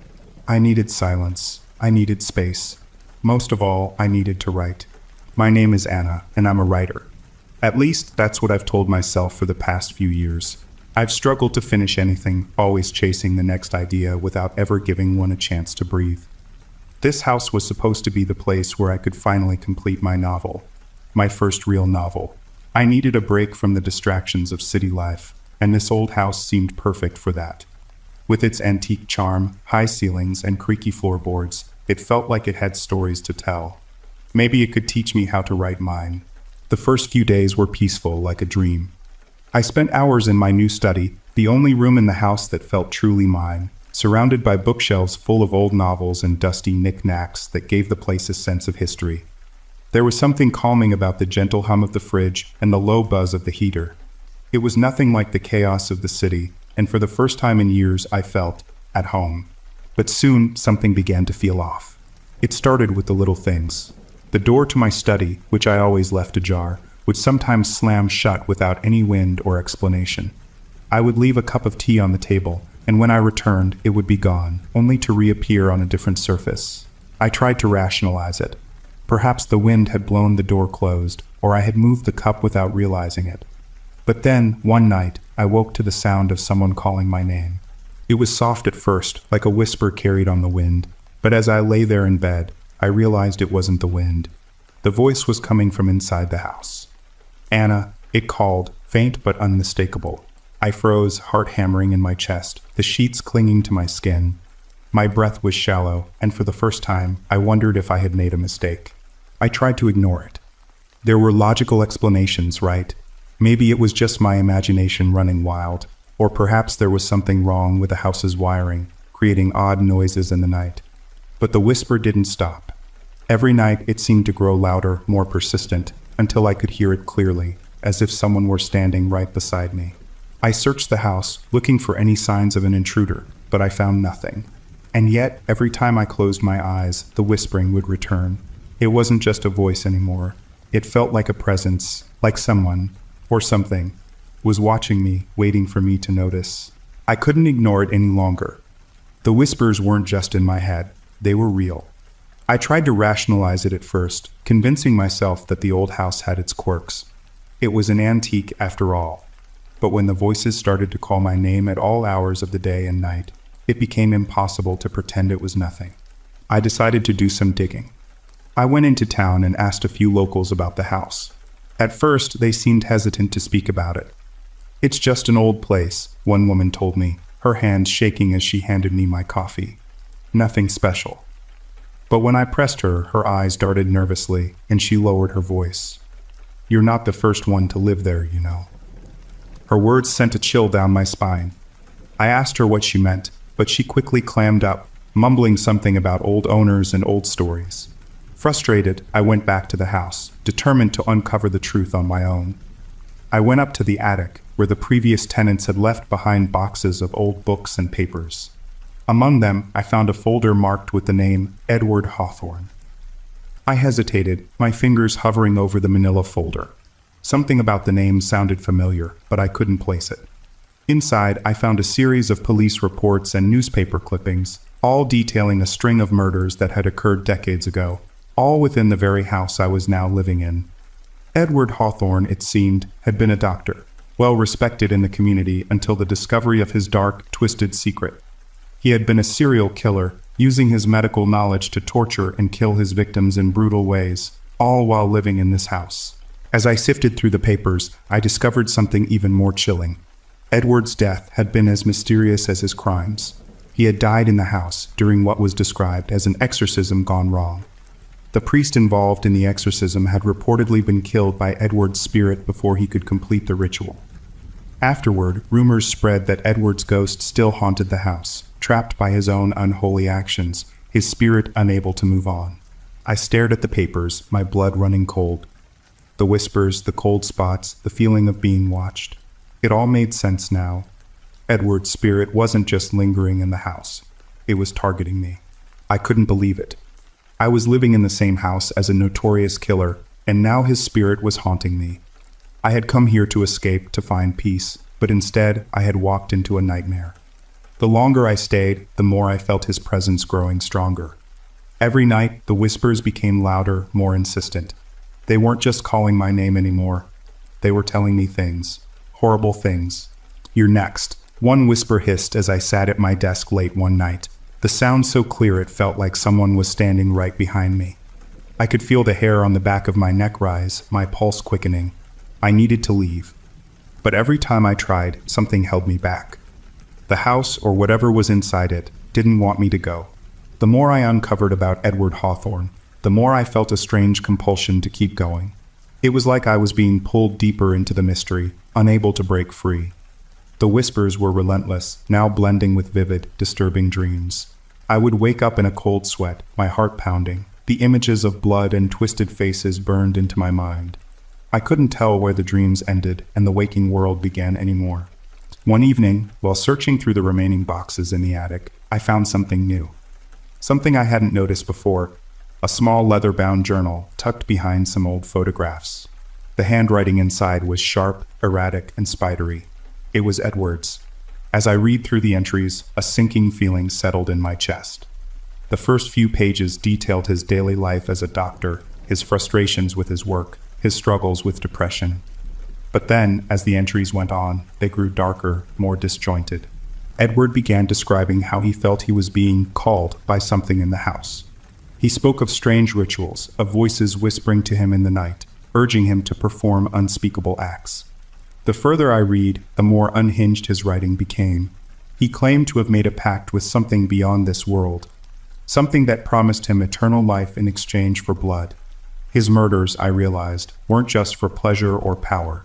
I needed silence. I needed space. Most of all, I needed to write. My name is Anna, and I'm a writer. At least, that's what I've told myself for the past few years. I've struggled to finish anything, always chasing the next idea without ever giving one a chance to breathe. This house was supposed to be the place where I could finally complete my novel. My first real novel. I needed a break from the distractions of city life, and this old house seemed perfect for that. With its antique charm, high ceilings, and creaky floorboards, it felt like it had stories to tell. Maybe it could teach me how to write mine. The first few days were peaceful, like a dream. I spent hours in my new study, the only room in the house that felt truly mine, surrounded by bookshelves full of old novels and dusty knickknacks that gave the place a sense of history. There was something calming about the gentle hum of the fridge and the low buzz of the heater. It was nothing like the chaos of the city, and for the first time in years I felt at home. But soon something began to feel off. It started with the little things. The door to my study, which I always left ajar, would sometimes slam shut without any wind or explanation. I would leave a cup of tea on the table, and when I returned, it would be gone, only to reappear on a different surface. I tried to rationalize it. Perhaps the wind had blown the door closed, or I had moved the cup without realizing it. But then, one night, I woke to the sound of someone calling my name. It was soft at first, like a whisper carried on the wind, but as I lay there in bed, I realized it wasn't the wind. The voice was coming from inside the house. Anna, it called, faint but unmistakable. I froze, heart hammering in my chest, the sheets clinging to my skin. My breath was shallow, and for the first time, I wondered if I had made a mistake. I tried to ignore it. There were logical explanations, right? Maybe it was just my imagination running wild, or perhaps there was something wrong with the house's wiring, creating odd noises in the night. But the whisper didn't stop. Every night it seemed to grow louder, more persistent, until I could hear it clearly, as if someone were standing right beside me. I searched the house, looking for any signs of an intruder, but I found nothing. And yet, every time I closed my eyes, the whispering would return. It wasn't just a voice anymore. It felt like a presence, like someone, or something, was watching me, waiting for me to notice. I couldn't ignore it any longer. The whispers weren't just in my head, they were real. I tried to rationalize it at first, convincing myself that the old house had its quirks. It was an antique after all. But when the voices started to call my name at all hours of the day and night, it became impossible to pretend it was nothing. I decided to do some digging. I went into town and asked a few locals about the house. At first, they seemed hesitant to speak about it. "It's just an old place," one woman told me, her hand shaking as she handed me my coffee. "Nothing special." But when I pressed her, her eyes darted nervously, and she lowered her voice. "You're not the first one to live there, you know." Her words sent a chill down my spine. I asked her what she meant, but she quickly clammed up, mumbling something about old owners and old stories. Frustrated, I went back to the house, determined to uncover the truth on my own. I went up to the attic, where the previous tenants had left behind boxes of old books and papers. Among them, I found a folder marked with the name Edward Hawthorne. I hesitated, my fingers hovering over the manila folder. Something about the name sounded familiar, but I couldn't place it. Inside, I found a series of police reports and newspaper clippings, all detailing a string of murders that had occurred decades ago, all within the very house I was now living in. Edward Hawthorne, it seemed, had been a doctor, well respected in the community until the discovery of his dark, twisted secret. He had been a serial killer, using his medical knowledge to torture and kill his victims in brutal ways, all while living in this house. As I sifted through the papers, I discovered something even more chilling. Edward's death had been as mysterious as his crimes. He had died in the house during what was described as an exorcism gone wrong. The priest involved in the exorcism had reportedly been killed by Edward's spirit before he could complete the ritual. Afterward, rumors spread that Edward's ghost still haunted the house, trapped by his own unholy actions, his spirit unable to move on. I stared at the papers, my blood running cold. The whispers, the cold spots, the feeling of being watched. It all made sense now. Edward's spirit wasn't just lingering in the house. It was targeting me. I couldn't believe it. I was living in the same house as a notorious killer, and now his spirit was haunting me. I had come here to escape, to find peace, but instead I had walked into a nightmare. The longer I stayed, the more I felt his presence growing stronger. Every night, the whispers became louder, more insistent. They weren't just calling my name anymore. They were telling me things. Horrible things. "You're next," one whisper hissed as I sat at my desk late one night. The sound so clear it felt like someone was standing right behind me. I could feel the hair on the back of my neck rise, my pulse quickening. I needed to leave. But every time I tried, something held me back. The house, or whatever was inside it, didn't want me to go. The more I uncovered about Edward Hawthorne, the more I felt a strange compulsion to keep going. It was like I was being pulled deeper into the mystery, unable to break free. The whispers were relentless, now blending with vivid, disturbing dreams. I would wake up in a cold sweat, my heart pounding. The images of blood and twisted faces burned into my mind. I couldn't tell where the dreams ended and the waking world began anymore. One evening, while searching through the remaining boxes in the attic, I found something new. Something I hadn't noticed before, a small leather-bound journal tucked behind some old photographs. The handwriting inside was sharp, erratic, and spidery. It was Edward's. As I read through the entries, a sinking feeling settled in my chest. The first few pages detailed his daily life as a doctor, his frustrations with his work, his struggles with depression. But then, as the entries went on, they grew darker, more disjointed. Edward began describing how he felt he was being called by something in the house. He spoke of strange rituals, of voices whispering to him in the night, urging him to perform unspeakable acts. The further I read, the more unhinged his writing became. He claimed to have made a pact with something beyond this world, something that promised him eternal life in exchange for blood. His murders, I realized, weren't just for pleasure or power.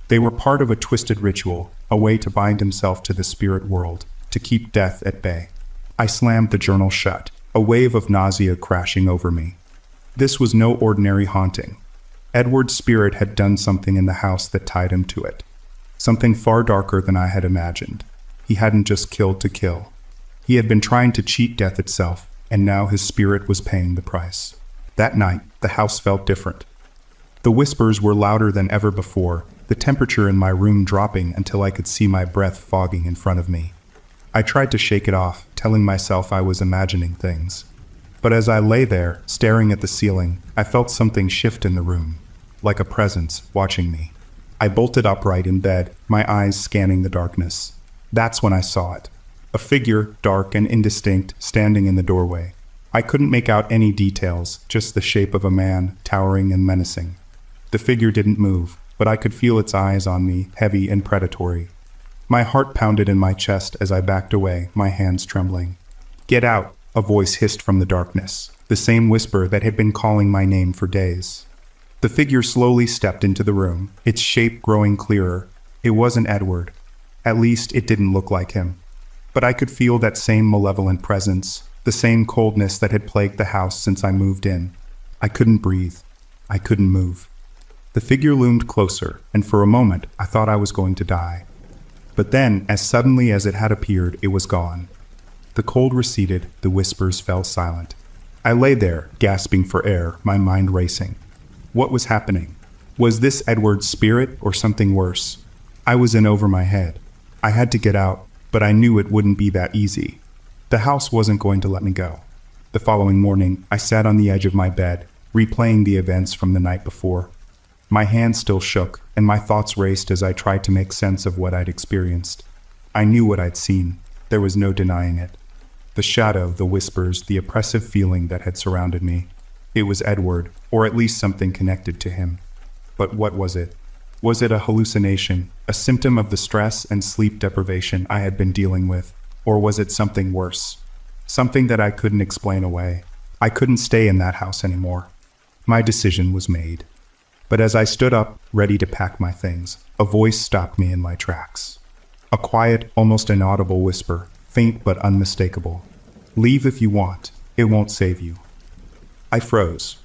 They were part of a twisted ritual, a way to bind himself to the spirit world, to keep death at bay. I slammed the journal shut, a wave of nausea crashing over me. This was no ordinary haunting. Edward's spirit had done something in the house that tied him to it. Something far darker than I had imagined. He hadn't just killed to kill. He had been trying to cheat death itself, and now his spirit was paying the price. That night, the house felt different. The whispers were louder than ever before, the temperature in my room dropping until I could see my breath fogging in front of me. I tried to shake it off, telling myself I was imagining things. But as I lay there, staring at the ceiling, I felt something shift in the room, like a presence watching me. I bolted upright in bed, my eyes scanning the darkness. That's when I saw it. A figure, dark and indistinct, standing in the doorway. I couldn't make out any details, just the shape of a man, towering and menacing. The figure didn't move, but I could feel its eyes on me, heavy and predatory. My heart pounded in my chest as I backed away, my hands trembling. "Get out," a voice hissed from the darkness, the same whisper that had been calling my name for days. The figure slowly stepped into the room, its shape growing clearer. It wasn't Edward. At least it didn't look like him. But I could feel that same malevolent presence, the same coldness that had plagued the house since I moved in. I couldn't breathe. I couldn't move. The figure loomed closer, and for a moment I thought I was going to die. But then, as suddenly as it had appeared, it was gone. The cold receded, the whispers fell silent. I lay there, gasping for air, my mind racing. What was happening? Was this Edward's spirit or something worse? I was in over my head. I had to get out, but I knew it wouldn't be that easy. The house wasn't going to let me go. The following morning, I sat on the edge of my bed, replaying the events from the night before. My hands still shook, and my thoughts raced as I tried to make sense of what I'd experienced. I knew what I'd seen. There was no denying it. The shadow, the whispers, the oppressive feeling that had surrounded me. It was Edward, or at least something connected to him. But what was it? Was it a hallucination, a symptom of the stress and sleep deprivation I had been dealing with? Or was it something worse? Something that I couldn't explain away. I couldn't stay in that house anymore. My decision was made. But as I stood up, ready to pack my things, a voice stopped me in my tracks. A quiet, almost inaudible whisper, faint but unmistakable. "Leave if you want. It won't save you." I froze.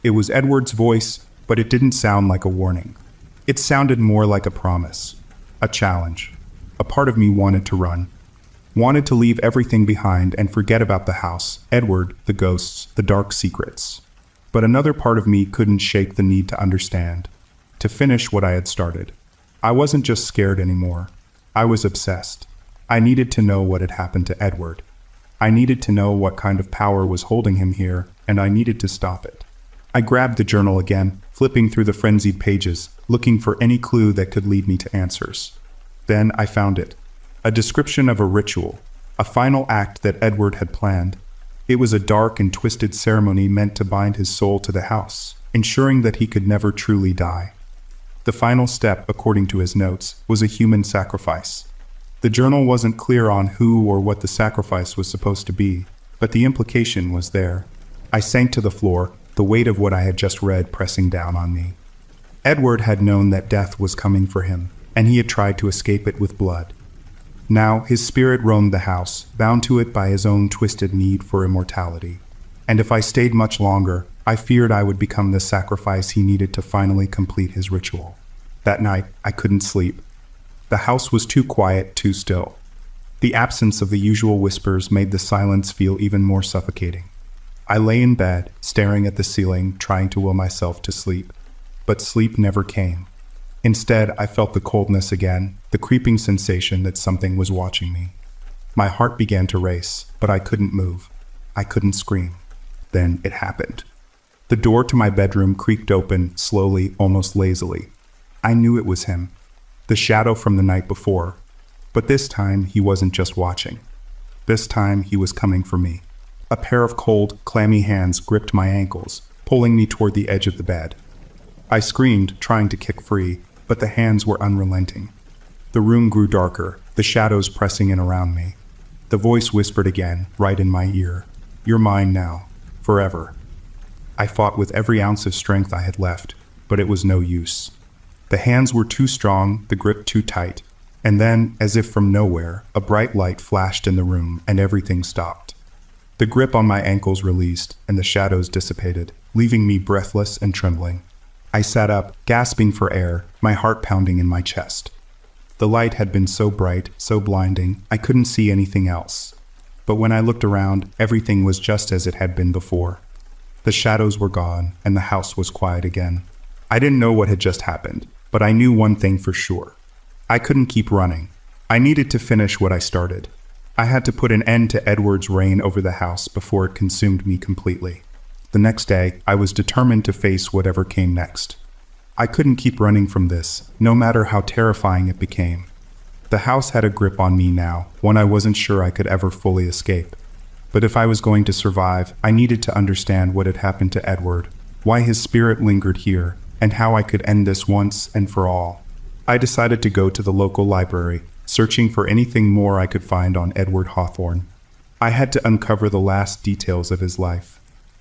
It was Edward's voice, but it didn't sound like a warning. It sounded more like a promise, a challenge. A part of me wanted to run. Wanted to leave everything behind and forget about the house, Edward, the ghosts, the dark secrets. But another part of me couldn't shake the need to understand, to finish what I had started. I wasn't just scared anymore. I was obsessed. I needed to know what had happened to Edward. I needed to know what kind of power was holding him here, and I needed to stop it. I grabbed the journal again, flipping through the frenzied pages, looking for any clue that could lead me to answers. Then I found it. A description of a ritual, a final act that Edward had planned. It was a dark and twisted ceremony meant to bind his soul to the house, ensuring that he could never truly die. The final step, according to his notes, was a human sacrifice. The journal wasn't clear on who or what the sacrifice was supposed to be, but the implication was there. I sank to the floor, the weight of what I had just read pressing down on me. Edward had known that death was coming for him, and he had tried to escape it with blood. Now his spirit roamed the house, bound to it by his own twisted need for immortality. And if I stayed much longer, I feared I would become the sacrifice he needed to finally complete his ritual. That night, I couldn't sleep. The house was too quiet, too still. The absence of the usual whispers made the silence feel even more suffocating. I lay in bed, staring at the ceiling, trying to will myself to sleep. But sleep never came. Instead, I felt the coldness again, the creeping sensation that something was watching me. My heart began to race, but I couldn't move. I couldn't scream. Then it happened. The door to my bedroom creaked open, slowly, almost lazily. I knew it was him. The shadow from the night before. But this time, he wasn't just watching. This time, he was coming for me. A pair of cold, clammy hands gripped my ankles, pulling me toward the edge of the bed. I screamed, trying to kick free, but the hands were unrelenting. The room grew darker, the shadows pressing in around me. The voice whispered again, right in my ear, "You're mine now, forever." I fought with every ounce of strength I had left, but it was no use. The hands were too strong, the grip too tight, and then, as if from nowhere, a bright light flashed in the room and everything stopped. The grip on my ankles released, and the shadows dissipated, leaving me breathless and trembling. I sat up, gasping for air, my heart pounding in my chest. The light had been so bright, so blinding, I couldn't see anything else. But when I looked around, everything was just as it had been before. The shadows were gone, and the house was quiet again. I didn't know what had just happened, but I knew one thing for sure. I couldn't keep running. I needed to finish what I started. I had to put an end to Edward's reign over the house before it consumed me completely. The next day, I was determined to face whatever came next. I couldn't keep running from this, no matter how terrifying it became. The house had a grip on me now, one I wasn't sure I could ever fully escape. But if I was going to survive, I needed to understand what had happened to Edward, why his spirit lingered here, and how I could end this once and for all. I decided to go to the local library, searching for anything more I could find on Edward Hawthorne. I had to uncover the last details of his life,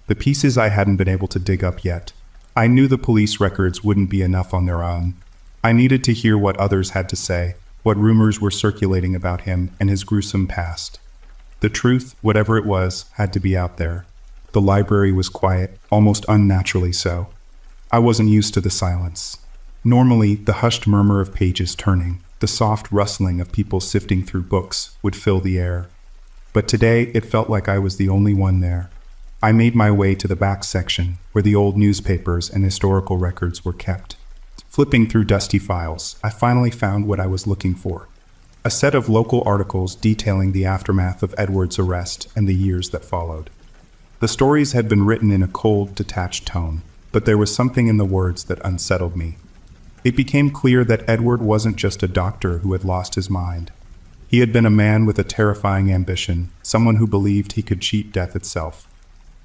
the pieces I hadn't been able to dig up yet. I knew the police records wouldn't be enough on their own. I needed to hear what others had to say, what rumors were circulating about him and his gruesome past. The truth, whatever it was, had to be out there. The library was quiet, almost unnaturally so. I wasn't used to the silence. Normally, the hushed murmur of pages turning, the soft rustling of people sifting through books would fill the air. But today, it felt like I was the only one there. I made my way to the back section, where the old newspapers and historical records were kept. Flipping through dusty files, I finally found what I was looking for. A set of local articles detailing the aftermath of Edward's arrest and the years that followed. The stories had been written in a cold, detached tone, but there was something in the words that unsettled me. It became clear that Edward wasn't just a doctor who had lost his mind. He had been a man with a terrifying ambition, someone who believed he could cheat death itself.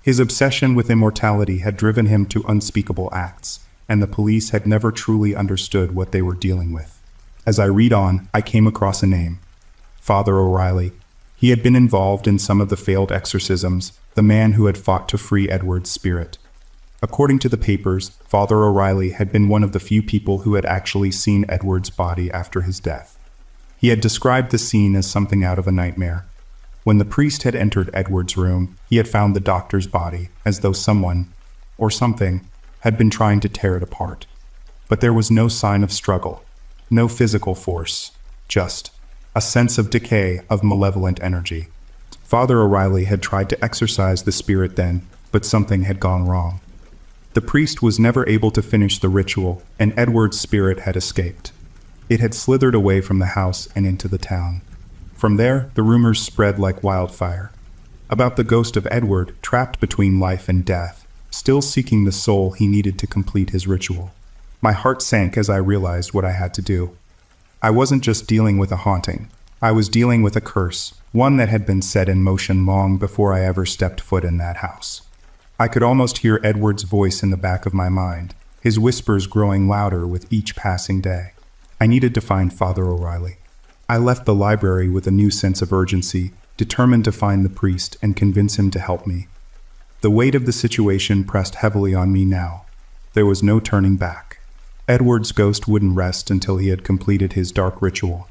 His obsession with immortality had driven him to unspeakable acts, and the police had never truly understood what they were dealing with. As I read on, I came across a name. Father O'Reilly. He had been involved in some of the failed exorcisms, the man who had fought to free Edward's spirit. According to the papers, Father O'Reilly had been one of the few people who had actually seen Edward's body after his death. He had described the scene as something out of a nightmare. When the priest had entered Edward's room, he had found the doctor's body, as though someone, or something, had been trying to tear it apart. But there was no sign of struggle, no physical force, just a sense of decay, of malevolent energy. Father O'Reilly had tried to exorcise the spirit then, but something had gone wrong. The priest was never able to finish the ritual, and Edward's spirit had escaped. It had slithered away from the house and into the town. From there, the rumors spread like wildfire. about the ghost of Edward trapped between life and death, still seeking the soul he needed to complete his ritual. My heart sank as I realized what I had to do. I wasn't just dealing with a haunting. I was dealing with a curse, one that had been set in motion long before I ever stepped foot in that house. I could almost hear Edward's voice in the back of my mind, his whispers growing louder with each passing day. I needed to find Father O'Reilly. I left the library with a new sense of urgency, determined to find the priest and convince him to help me. The weight of the situation pressed heavily on me now. There was no turning back. Edward's ghost wouldn't rest until he had completed his dark ritual.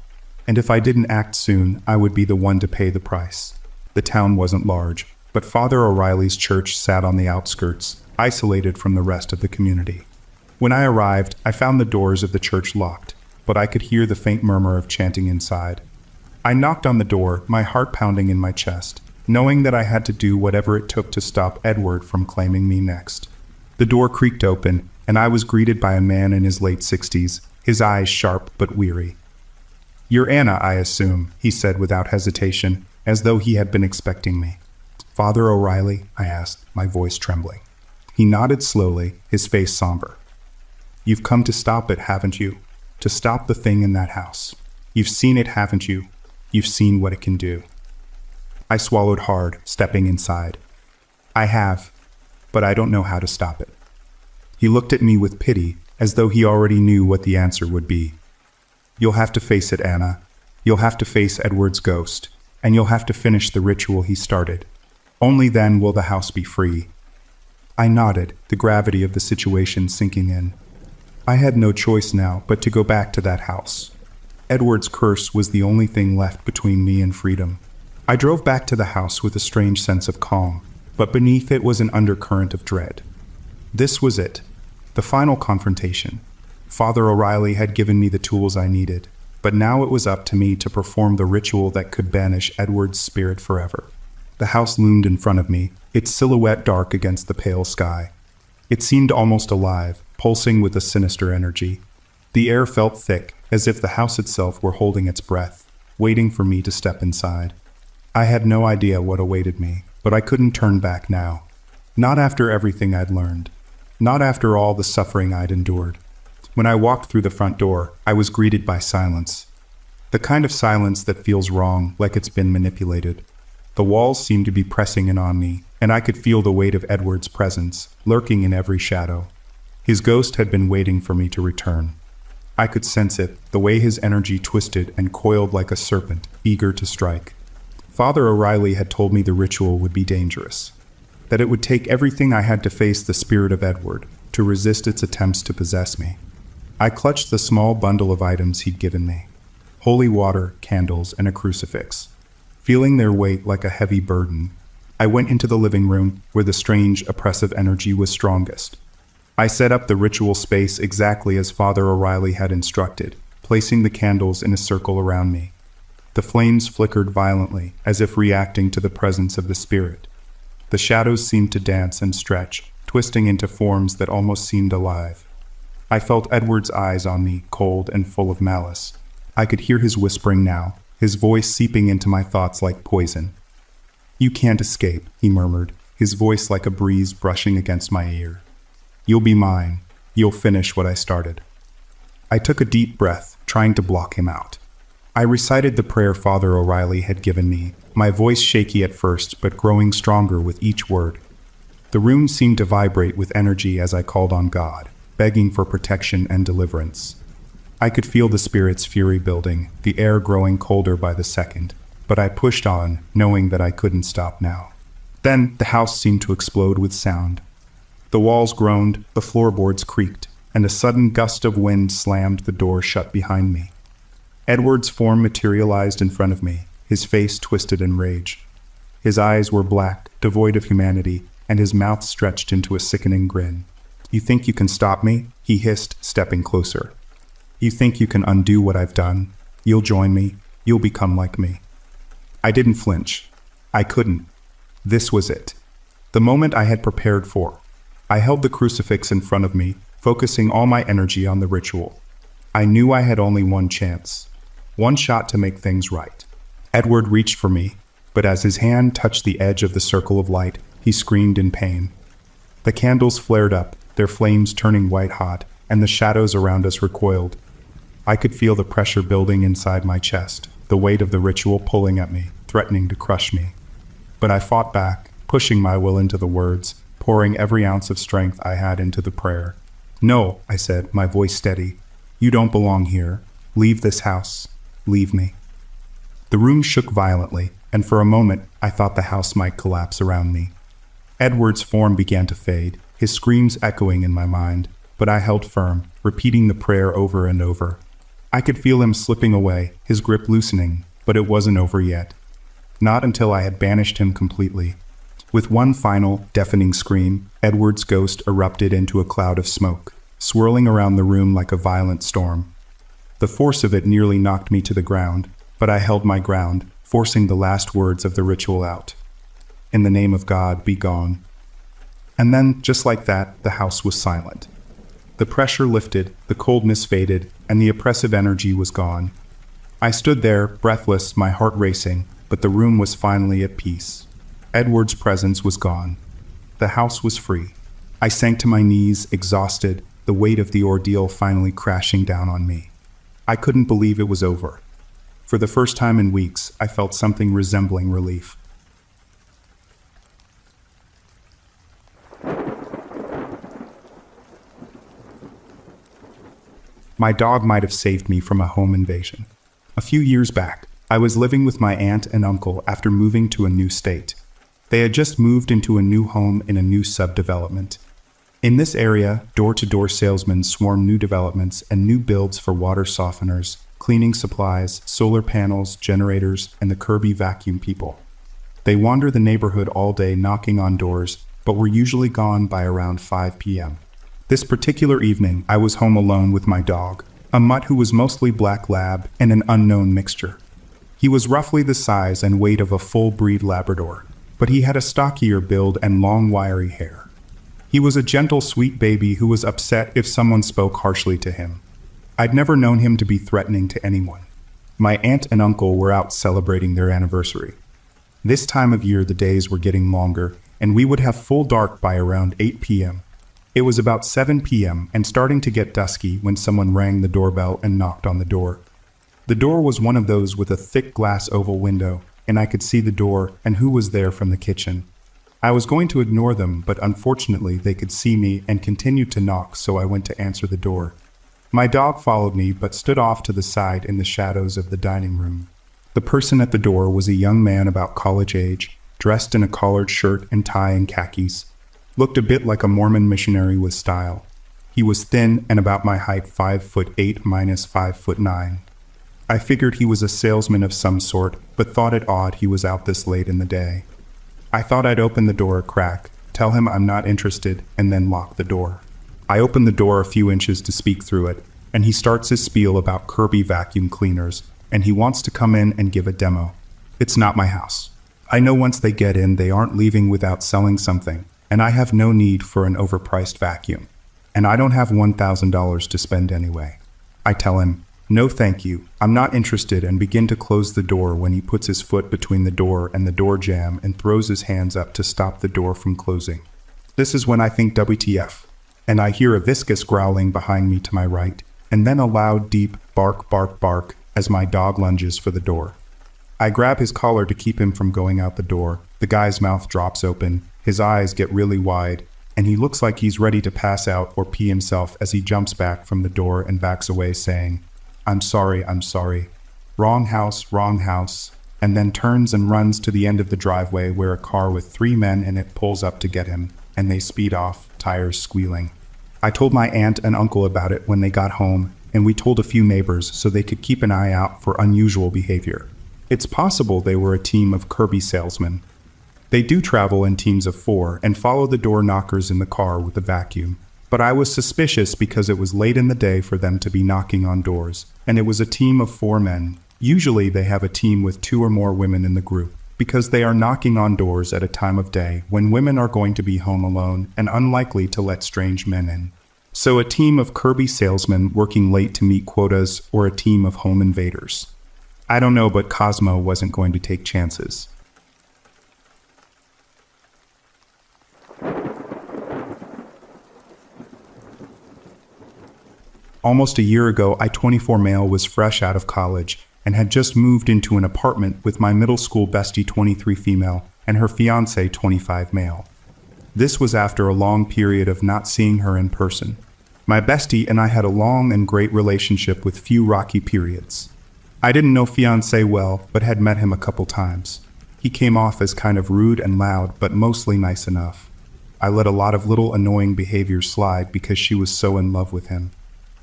And if I didn't act soon, I would be the one to pay the price. The town wasn't large, but Father O'Reilly's church sat on the outskirts, isolated from the rest of the community. When I arrived, I found the doors of the church locked, but I could hear the faint murmur of chanting inside. I knocked on the door, my heart pounding in my chest, knowing that I had to do whatever it took to stop Edward from claiming me next. The door creaked open, and I was greeted by a man in his late 60s, his eyes sharp but weary. "You're Anna, I assume," he said without hesitation, as though he had been expecting me. "Father O'Reilly?" I asked, my voice trembling. He nodded slowly, his face somber. "You've come to stop it, haven't you? To stop the thing in that house. You've seen it, haven't you? You've seen what it can do." I swallowed hard, stepping inside. "I have, but I don't know how to stop it." He looked at me with pity, as though he already knew what the answer would be. "You'll have to face it, Anna. You'll have to face Edward's ghost, and you'll have to finish the ritual he started. Only then will the house be free." I nodded, the gravity of the situation sinking in. I had no choice now but to go back to that house. Edward's curse was the only thing left between me and freedom. I drove back to the house with a strange sense of calm, but beneath it was an undercurrent of dread. This was it, the final confrontation. Father O'Reilly had given me the tools I needed, but now it was up to me to perform the ritual that could banish Edward's spirit forever. The house loomed in front of me, its silhouette dark against the pale sky. It seemed almost alive, pulsing with a sinister energy. The air felt thick, as if the house itself were holding its breath, waiting for me to step inside. I had no idea what awaited me, but I couldn't turn back now. Not after everything I'd learned. Not after all the suffering I'd endured. When I walked through the front door, I was greeted by silence. The kind of silence that feels wrong, like it's been manipulated. The walls seemed to be pressing in on me, and I could feel the weight of Edward's presence, lurking in every shadow. His ghost had been waiting for me to return. I could sense it, the way his energy twisted and coiled like a serpent, eager to strike. Father O'Reilly had told me the ritual would be dangerous, that it would take everything I had to face the spirit of Edward, to resist its attempts to possess me. I clutched the small bundle of items he'd given me. Holy water, candles, and a crucifix. Feeling their weight like a heavy burden, I went into the living room where the strange, oppressive energy was strongest. I set up the ritual space exactly as Father O'Reilly had instructed, placing the candles in a circle around me. The flames flickered violently, as if reacting to the presence of the spirit. The shadows seemed to dance and stretch, twisting into forms that almost seemed alive. I felt Edward's eyes on me, cold and full of malice. I could hear his whispering now, his voice seeping into my thoughts like poison. "You can't escape," he murmured, his voice like a breeze brushing against my ear. "You'll be mine. You'll finish what I started." I took a deep breath, trying to block him out. I recited the prayer Father O'Reilly had given me, my voice shaky at first but growing stronger with each word. The room seemed to vibrate with energy as I called on God, begging for protection and deliverance. I could feel the spirit's fury building, the air growing colder by the second, but I pushed on, knowing that I couldn't stop now. Then the house seemed to explode with sound. The walls groaned, the floorboards creaked, and a sudden gust of wind slammed the door shut behind me. Edward's form materialized in front of me, his face twisted in rage. His eyes were black, devoid of humanity, and his mouth stretched into a sickening grin. "You think you can stop me?" he hissed, stepping closer. "You think you can undo what I've done? You'll join me. You'll become like me." I didn't flinch. I couldn't. This was it. The moment I had prepared for. I held the crucifix in front of me, focusing all my energy on the ritual. I knew I had only one chance. One shot to make things right. Edward reached for me, but as his hand touched the edge of the circle of light, he screamed in pain. The candles flared up, their flames turning white-hot, and the shadows around us recoiled. I could feel the pressure building inside my chest, the weight of the ritual pulling at me, threatening to crush me. But I fought back, pushing my will into the words, pouring every ounce of strength I had into the prayer. "No," I said, my voice steady. "You don't belong here. Leave this house. Leave me." The room shook violently, and for a moment I thought the house might collapse around me. Edward's form began to fade, his screams echoing in my mind, but I held firm, repeating the prayer over and over. I could feel him slipping away, his grip loosening, but it wasn't over yet. Not until I had banished him completely. With one final, deafening scream, Edward's ghost erupted into a cloud of smoke, swirling around the room like a violent storm. The force of it nearly knocked me to the ground, but I held my ground, forcing the last words of the ritual out. "In the name of God, be gone." And then, just like that, the house was silent. The pressure lifted, the coldness faded, and the oppressive energy was gone. I stood there, breathless, my heart racing, but the room was finally at peace. Edward's presence was gone. The house was free. I sank to my knees, exhausted, the weight of the ordeal finally crashing down on me. I couldn't believe it was over. For the first time in weeks, I felt something resembling relief. My dog might have saved me from a home invasion. A few years back, I was living with my aunt and uncle after moving to a new state. They had just moved into a new home in a new subdevelopment. In this area, door-to-door salesmen swarm new developments and new builds for water softeners, cleaning supplies, solar panels, generators, and the Kirby vacuum people. They wander the neighborhood all day knocking on doors, but were usually gone by around 5 p.m. This particular evening, I was home alone with my dog, a mutt who was mostly black lab and an unknown mixture. He was roughly the size and weight of a full-breed Labrador, but he had a stockier build and long wiry hair. He was a gentle, sweet baby who was upset if someone spoke harshly to him. I'd never known him to be threatening to anyone. My aunt and uncle were out celebrating their anniversary. This time of year the days were getting longer, and we would have full dark by around 8 p.m. It was about 7 p.m. and starting to get dusky when someone rang the doorbell and knocked on the door. The door was one of those with a thick glass oval window, and I could see the door and who was there from the kitchen. I was going to ignore them, but unfortunately they could see me and continued to knock, so I went to answer the door. My dog followed me but stood off to the side in the shadows of the dining room. The person at the door was a young man about college age, dressed in a collared shirt and tie and khakis. Looked a bit like a Mormon missionary with style. He was thin and about my height, 5'8" minus 5'9". I figured he was a salesman of some sort, but thought it odd he was out this late in the day. I thought I'd open the door a crack, tell him I'm not interested, and then lock the door. I opened the door a few inches to speak through it, and he starts his spiel about Kirby vacuum cleaners, and he wants to come in and give a demo. It's not my house. I know once they get in, they aren't leaving without selling something, and I have no need for an overpriced vacuum. And I don't have $1,000 to spend anyway. I tell him, no thank you, I'm not interested, and begin to close the door when he puts his foot between the door and the door jamb and throws his hands up to stop the door from closing. This is when I think WTF, and I hear a viscous growling behind me to my right, and then a loud, deep bark, bark, bark as my dog lunges for the door. I grab his collar to keep him from going out the door. The guy's mouth drops open, his eyes get really wide, and he looks like he's ready to pass out or pee himself as he jumps back from the door and backs away saying, I'm sorry, wrong house, and then turns and runs to the end of the driveway where a car with 3 men in it pulls up to get him, and they speed off, tires squealing. I told my aunt and uncle about it when they got home, and we told a few neighbors so they could keep an eye out for unusual behavior. It's possible they were a team of Kirby salesmen. They do travel in teams of 4 and follow the door knockers in the car with the vacuum. But I was suspicious because it was late in the day for them to be knocking on doors, and it was a team of 4 men. Usually they have a team with 2 or more women in the group, because they are knocking on doors at a time of day when women are going to be home alone and unlikely to let strange men in. So a team of Kirby salesmen working late to meet quotas, or a team of home invaders. I don't know, but Cosmo wasn't going to take chances. Almost a year ago, I 24 male was fresh out of college and had just moved into an apartment with my middle school bestie 23 female and her fiance 25 male. This was after a long period of not seeing her in person. My bestie and I had a long and great relationship with few rocky periods. I didn't know fiance well, but had met him a couple times. He came off as kind of rude and loud, but mostly nice enough. I let a lot of little annoying behaviors slide because she was so in love with him.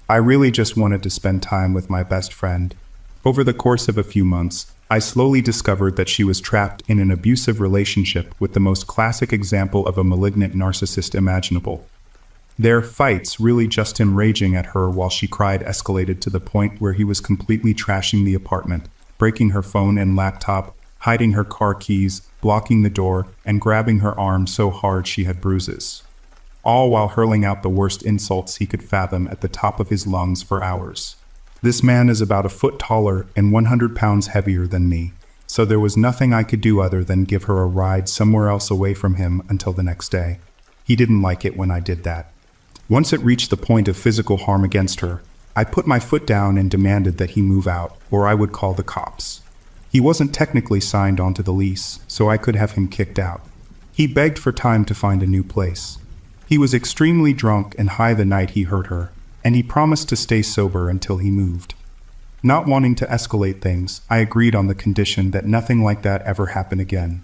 I really just wanted to spend time with my best friend. Over the course of a few months, I slowly discovered that she was trapped in an abusive relationship with the most classic example of a malignant narcissist imaginable. Their fights, really just him raging at her while she cried, escalated to the point where he was completely trashing the apartment, breaking her phone and laptop, hiding her car keys, blocking the door, and grabbing her arm so hard she had bruises. All while hurling out the worst insults he could fathom at the top of his lungs for hours. This man is about a foot taller and 100 pounds heavier than me, so there was nothing I could do other than give her a ride somewhere else away from him until the next day. He didn't like it when I did that. Once it reached the point of physical harm against her, I put my foot down and demanded that he move out, or I would call the cops. He wasn't technically signed onto the lease, so I could have him kicked out. He begged for time to find a new place. He was extremely drunk and high the night he hurt her, and he promised to stay sober until he moved. Not wanting to escalate things, I agreed on the condition that nothing like that ever happen again.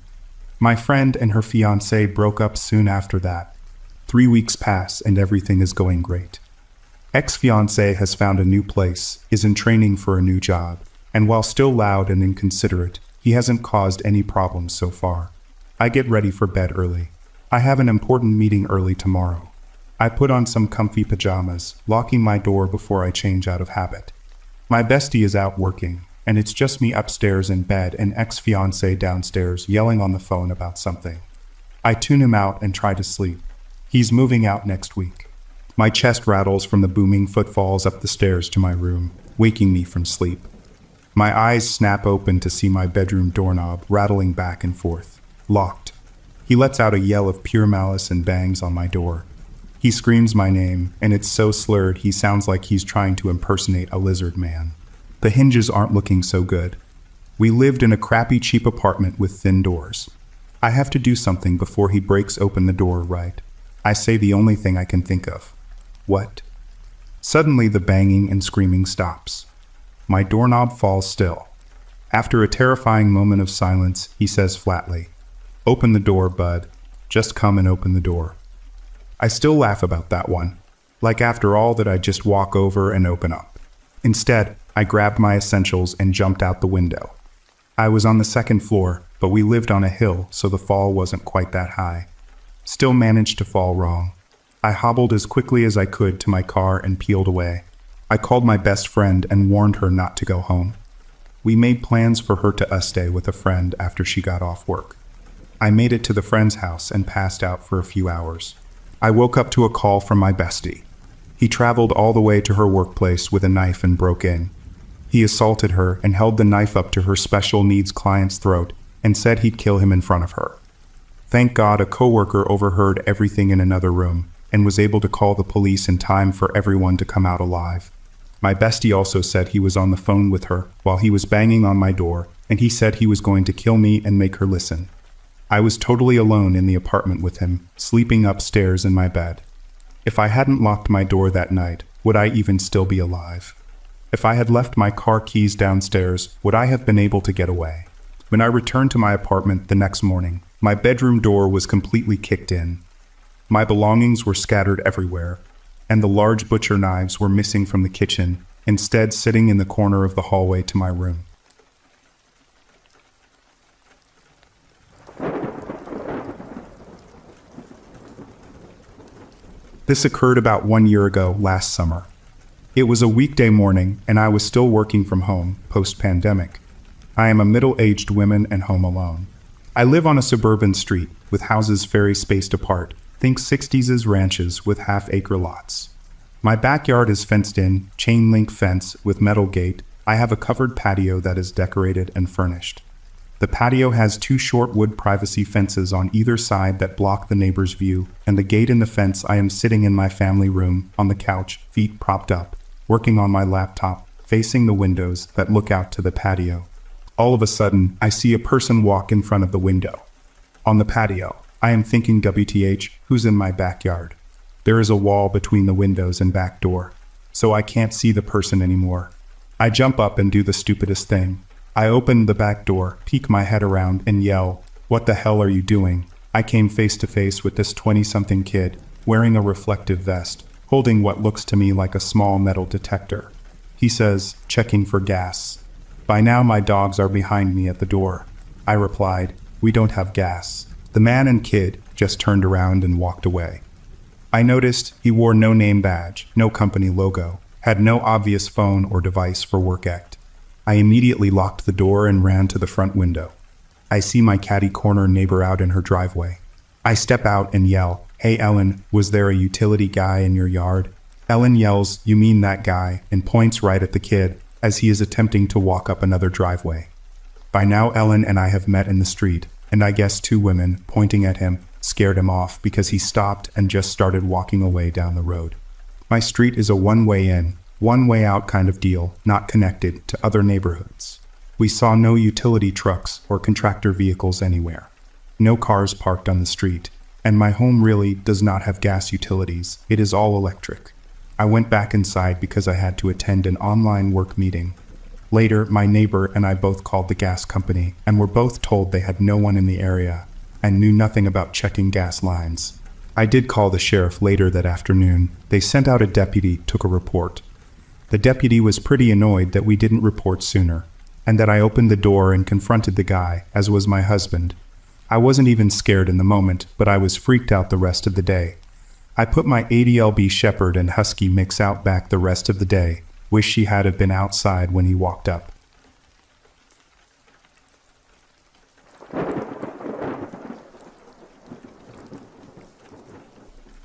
My friend and her fiancé broke up soon after that. 3 weeks pass and everything is going great. Ex-fiancé has found a new place, is in training for a new job, and while still loud and inconsiderate, he hasn't caused any problems so far. I get ready for bed early. I have an important meeting early tomorrow. I put on some comfy pajamas, locking my door before I change out of habit. My bestie is out working, and it's just me upstairs in bed and ex-fiancé downstairs yelling on the phone about something. I tune him out and try to sleep. He's moving out next week. My chest rattles from the booming footfalls up the stairs to my room, waking me from sleep. My eyes snap open to see my bedroom doorknob rattling back and forth, locked. He lets out a yell of pure malice and bangs on my door. He screams my name, and it's so slurred he sounds like he's trying to impersonate a lizard man. The hinges aren't looking so good. We lived in a crappy cheap apartment with thin doors. I have to do something before he breaks open the door, right? I say the only thing I can think of. What? Suddenly the banging and screaming stops. My doorknob falls still. After a terrifying moment of silence, he says flatly, "Open the door, bud. Just come and open the door." I still laugh about that one. Like after all that, I just walk over and open up. Instead, I grabbed my essentials and jumped out the window. I was on the second floor, but we lived on a hill, so the fall wasn't quite that high. Still managed to fall wrong. I hobbled as quickly as I could to my car and peeled away. I called my best friend and warned her not to go home. We made plans for her to stay with a friend after she got off work. I made it to the friend's house and passed out for a few hours. I woke up to a call from my bestie. He traveled all the way to her workplace with a knife and broke in. He assaulted her and held the knife up to her special needs client's throat and said he'd kill him in front of her. Thank God a coworker overheard everything in another room and was able to call the police in time for everyone to come out alive. My bestie also said he was on the phone with her while he was banging on my door, and he said he was going to kill me and make her listen. I was totally alone in the apartment with him, sleeping upstairs in my bed. If I hadn't locked my door that night, would I even still be alive? If I had left my car keys downstairs, would I have been able to get away? When I returned to my apartment the next morning, my bedroom door was completely kicked in. My belongings were scattered everywhere, and the large butcher knives were missing from the kitchen, instead sitting in the corner of the hallway to my room. This occurred about 1 year ago, last summer. It was a weekday morning, and I was still working from home, post-pandemic. I am a middle-aged woman and home alone. I live on a suburban street, with houses very spaced apart. Think 60s ranches with half-acre lots. My backyard is fenced in, chain-link fence with metal gate. I have a covered patio that is decorated and furnished. The patio has 2 short wood privacy fences on either side that block the neighbor's view, and the gate in the fence. I am sitting in my family room, on the couch, feet propped up, working on my laptop, facing the windows that look out to the patio. All of a sudden, I see a person walk in front of the window. On the patio, I am thinking, WTH, who's in my backyard? There is a wall between the windows and back door, so I can't see the person anymore. I jump up and do the stupidest thing. I open the back door, peek my head around, and yell, "What the hell are you doing?" I came face to face with this 20-something kid, wearing a reflective vest, holding what looks to me like a small metal detector. He says, "Checking for gas." By now my dogs are behind me at the door. I replied, "We don't have gas." The man and kid just turned around and walked away. I noticed he wore no name badge, no company logo, had no obvious phone or device for work act. I immediately locked the door and ran to the front window. I see my catty-corner neighbor out in her driveway. I step out and yell, "Hey Ellen, was there a utility guy in your yard?" Ellen yells, "You mean that guy," and points right at the kid as he is attempting to walk up another driveway. By now Ellen and I have met in the street, and I guess two women, pointing at him, scared him off because he stopped and just started walking away down the road. My street is a one-way in, one-way out kind of deal, not connected to other neighborhoods. We saw no utility trucks or contractor vehicles anywhere. No cars parked on the street, and my home really does not have gas utilities. It is all electric. I went back inside because I had to attend an online work meeting. Later, my neighbor and I both called the gas company and were both told they had no one in the area and knew nothing about checking gas lines. I did call the sheriff later that afternoon. They sent out a deputy, took a report. The deputy was pretty annoyed that we didn't report sooner, and that I opened the door and confronted the guy, as was my husband. I wasn't even scared in the moment, but I was freaked out the rest of the day. I put my ADLB Shepherd and Husky mix out back the rest of the day. Wish she had have been outside when he walked up.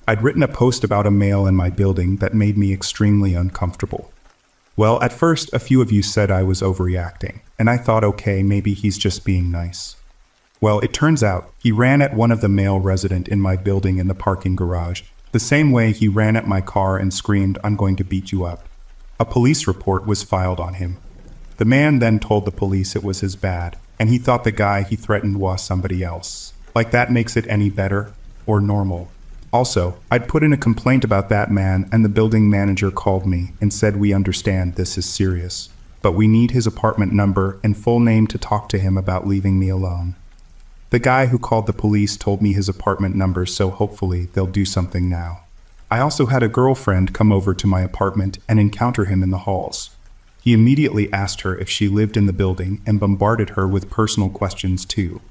I'd written a post about a male in my building that made me extremely uncomfortable. Well, at first, a few of you said I was overreacting, and I thought, okay, maybe he's just being nice. Well, it turns out he ran at one of the male resident in my building in the parking garage, the same way he ran at my car and screamed, "I'm going to beat you up." A police report was filed on him. The man then told the police it was his bad, and he thought the guy he threatened was somebody else. Like that makes it any better or normal. Also, I'd put in a complaint about that man, and the building manager called me and said, "We understand this is serious, but we need his apartment number and full name to talk to him about leaving me alone." The guy who called the police told me his apartment number, so hopefully they'll do something now. I also had a girlfriend come over to my apartment and encounter him in the halls. He immediately asked her if she lived in the building and bombarded her with personal questions too.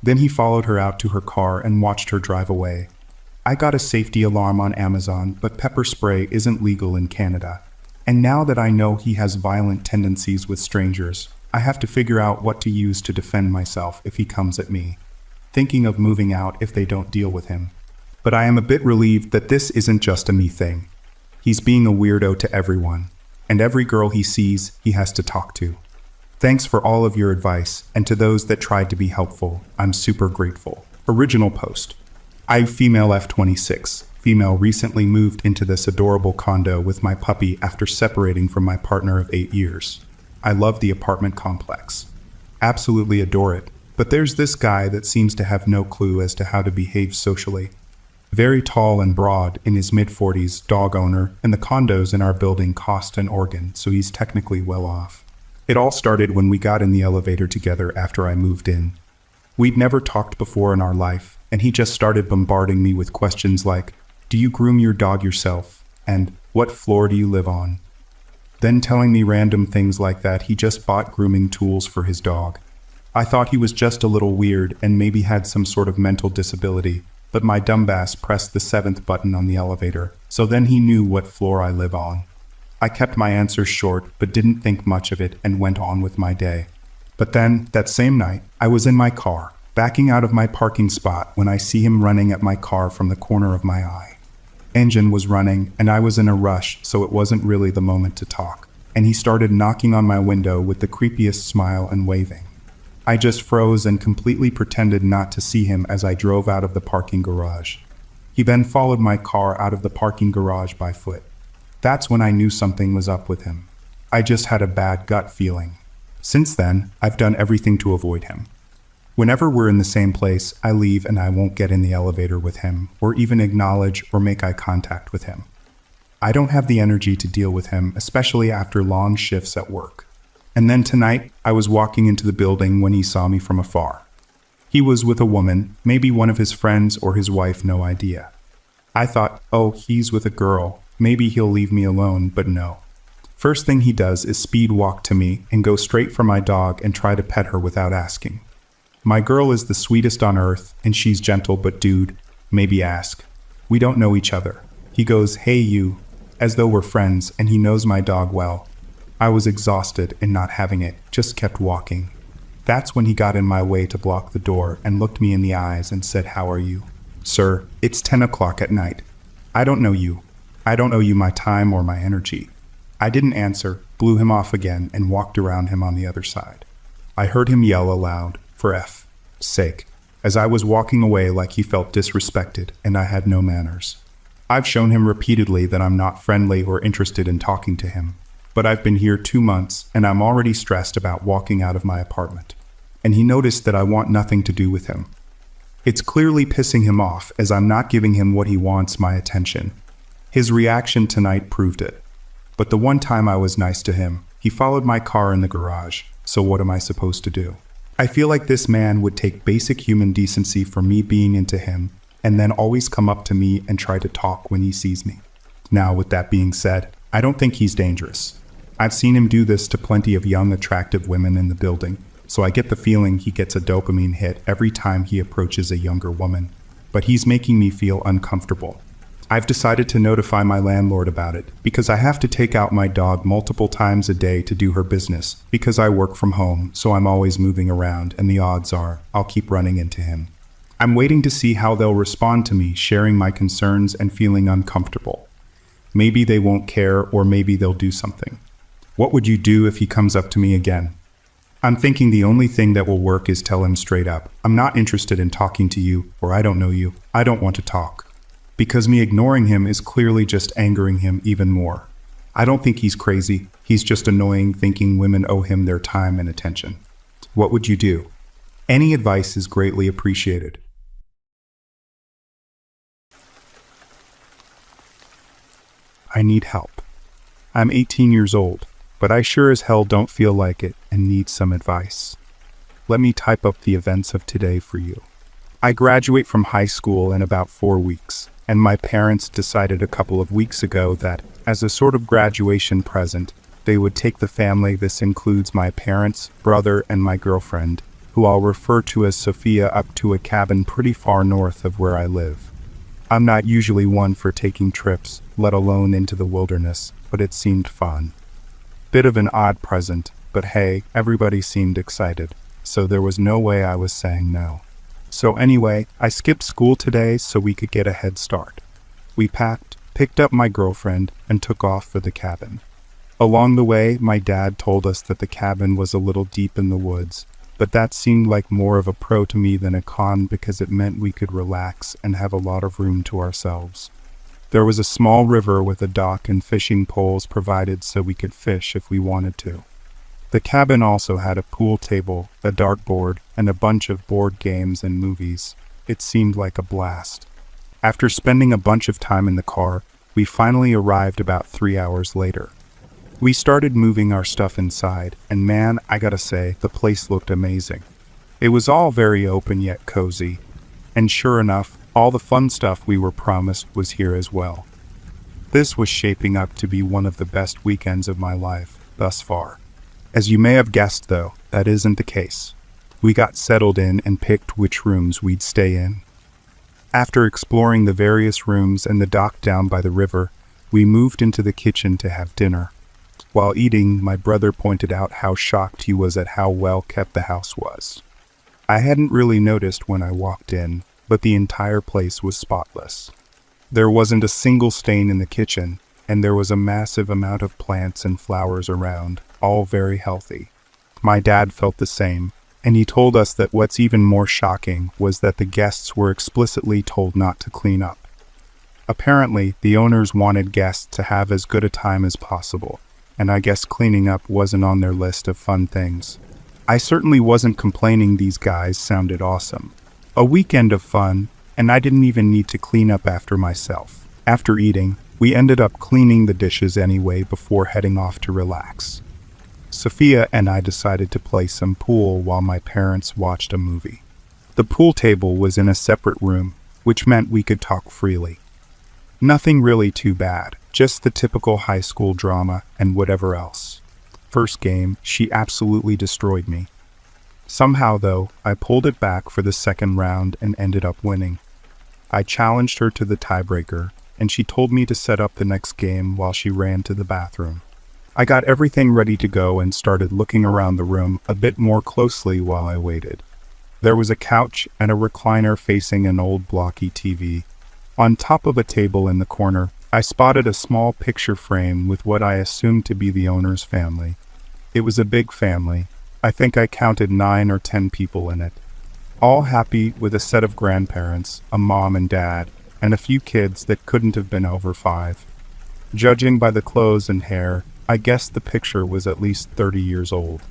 Then he followed her out to her car and watched her drive away. I got a safety alarm on Amazon, but pepper spray isn't legal in Canada. And now that I know he has violent tendencies with strangers, I have to figure out what to use to defend myself if he comes at me. Thinking of moving out if they don't deal with him. But I am a bit relieved that this isn't just a me thing. He's being a weirdo to everyone, and every girl he sees, he has to talk to. Thanks for all of your advice, and to those that tried to be helpful, I'm super grateful. Original post. I, female F26, female, recently moved into this adorable condo with my puppy after separating from my partner of 8 years. I love the apartment complex. Absolutely adore it. But there's this guy that seems to have no clue as to how to behave socially. Very tall and broad, in his mid-40s, dog owner, and the condos in our building cost an organ, so he's technically well off. It all started when we got in the elevator together after I moved in. We'd never talked before in our life, and he just started bombarding me with questions like, "Do you groom your dog yourself?" and "What floor do you live on?" Then telling me random things like that he just bought grooming tools for his dog. I thought he was just a little weird and maybe had some sort of mental disability, but my dumbass pressed the 7th button on the elevator, so then he knew what floor I live on. I kept my answers short, but didn't think much of it and went on with my day. But then, that same night, I was in my car, backing out of my parking spot when I see him running at my car from the corner of my eye. Engine was running, and I was in a rush, so it wasn't really the moment to talk, and he started knocking on my window with the creepiest smile and waving. I just froze and completely pretended not to see him as I drove out of the parking garage. He then followed my car out of the parking garage by foot. That's when I knew something was up with him. I just had a bad gut feeling. Since then, I've done everything to avoid him. Whenever we're in the same place, I leave and I won't get in the elevator with him, or even acknowledge or make eye contact with him. I don't have the energy to deal with him, especially after long shifts at work. And then tonight, I was walking into the building when he saw me from afar. He was with a woman, maybe one of his friends or his wife, no idea. I thought, oh, he's with a girl, maybe he'll leave me alone, but no. First thing he does is speed walk to me and go straight for my dog and try to pet her without asking. My girl is the sweetest on earth, and she's gentle, but dude, maybe ask. We don't know each other. He goes, hey you, as though we're friends, and he knows my dog well. I was exhausted and not having it, just kept walking. That's when he got in my way to block the door and looked me in the eyes and said, how are you? Sir, it's 10 o'clock at night. I don't know you. I don't owe you my time or my energy. I didn't answer, blew him off again, and walked around him on the other side. I heard him yell aloud, for F's sake, as I was walking away like he felt disrespected and I had no manners. I've shown him repeatedly that I'm not friendly or interested in talking to him, but I've been here 2 months and I'm already stressed about walking out of my apartment. And he noticed that I want nothing to do with him. It's clearly pissing him off as I'm not giving him what he wants, my attention. His reaction tonight proved it. But the one time I was nice to him, he followed my car in the garage, so what am I supposed to do? I feel like this man would take basic human decency for me being into him, and then always come up to me and try to talk when he sees me. Now, with that being said, I don't think he's dangerous. I've seen him do this to plenty of young, attractive women in the building, so I get the feeling he gets a dopamine hit every time he approaches a younger woman. But he's making me feel uncomfortable. I've decided to notify my landlord about it because I have to take out my dog multiple times a day to do her business because I work from home, so I'm always moving around and the odds are I'll keep running into him. I'm waiting to see how they'll respond to me sharing my concerns and feeling uncomfortable. Maybe they won't care or maybe they'll do something. What would you do if he comes up to me again? I'm thinking the only thing that will work is tell him straight up, I'm not interested in talking to you, or I don't know you, I don't want to talk. Because me ignoring him is clearly just angering him even more. I don't think he's crazy, he's just annoying thinking women owe him their time and attention. What would you do? Any advice is greatly appreciated. I need help. I'm 18 years old, but I sure as hell don't feel like it and need some advice. Let me type up the events of today for you. I graduate from high school in about 4 weeks. And my parents decided a couple of weeks ago that, as a sort of graduation present, they would take the family. This includes my parents, brother, and my girlfriend, who I'll refer to as Sophia, up to a cabin pretty far north of where I live. I'm not usually one for taking trips, let alone into the wilderness, but it seemed fun. Bit of an odd present, but hey, everybody seemed excited, so there was no way I was saying no. So anyway, I skipped school today so we could get a head start. We packed, picked up my girlfriend, and took off for the cabin. Along the way, my dad told us that the cabin was a little deep in the woods, but that seemed like more of a pro to me than a con because it meant we could relax and have a lot of room to ourselves. There was a small river with a dock and fishing poles provided so we could fish if we wanted to. The cabin also had a pool table, a dartboard, and a bunch of board games and movies. It seemed like a blast. After spending a bunch of time in the car, we finally arrived about 3 hours later. We started moving our stuff inside, and man, I gotta say, the place looked amazing. It was all very open yet cozy, and sure enough, all the fun stuff we were promised was here as well. This was shaping up to be one of the best weekends of my life, thus far. As you may have guessed though, that isn't the case. We got settled in and picked which rooms we'd stay in. After exploring the various rooms and the dock down by the river, we moved into the kitchen to have dinner. While eating, my brother pointed out how shocked he was at how well kept the house was. I hadn't really noticed when I walked in, but the entire place was spotless. There wasn't a single stain in the kitchen, and there was a massive amount of plants and flowers around, all very healthy. My dad felt the same, and he told us that what's even more shocking was that the guests were explicitly told not to clean up. Apparently, the owners wanted guests to have as good a time as possible, and I guess cleaning up wasn't on their list of fun things. I certainly wasn't complaining. These guys sounded awesome. A weekend of fun, and I didn't even need to clean up after myself. After eating, we ended up cleaning the dishes anyway before heading off to relax. Sophia and I decided to play some pool while my parents watched a movie. The pool table was in a separate room, which meant we could talk freely. Nothing really too bad, just the typical high school drama and whatever else. First game, she absolutely destroyed me. Somehow, though, I pulled it back for the second round and ended up winning. I challenged her to the tiebreaker, and she told me to set up the next game while she ran to the bathroom. I got everything ready to go and started looking around the room a bit more closely while I waited. There was a couch and a recliner facing an old blocky TV. On top of a table in the corner, I spotted a small picture frame with what I assumed to be the owner's family. It was a big family. I think I counted 9 or 10 people in it. All happy with a set of grandparents, a mom and dad, and a few kids that couldn't have been over 5. Judging by the clothes and hair, I guessed the picture was at least 30 years old.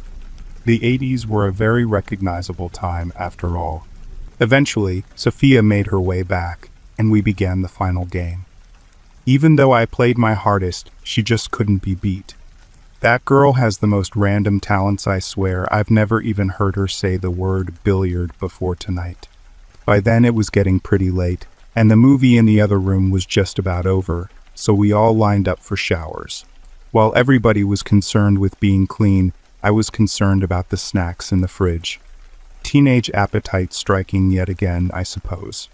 The 80s were a very recognizable time after all. Eventually, Sophia made her way back, and we began the final game. Even though I played my hardest, she just couldn't be beat. That girl has the most random talents, I swear. I've never even heard her say the word billiard before tonight. By then it was getting pretty late, and the movie in the other room was just about over, so we all lined up for showers. While everybody was concerned with being clean, I was concerned about the snacks in the fridge. Teenage appetite striking yet again, I suppose.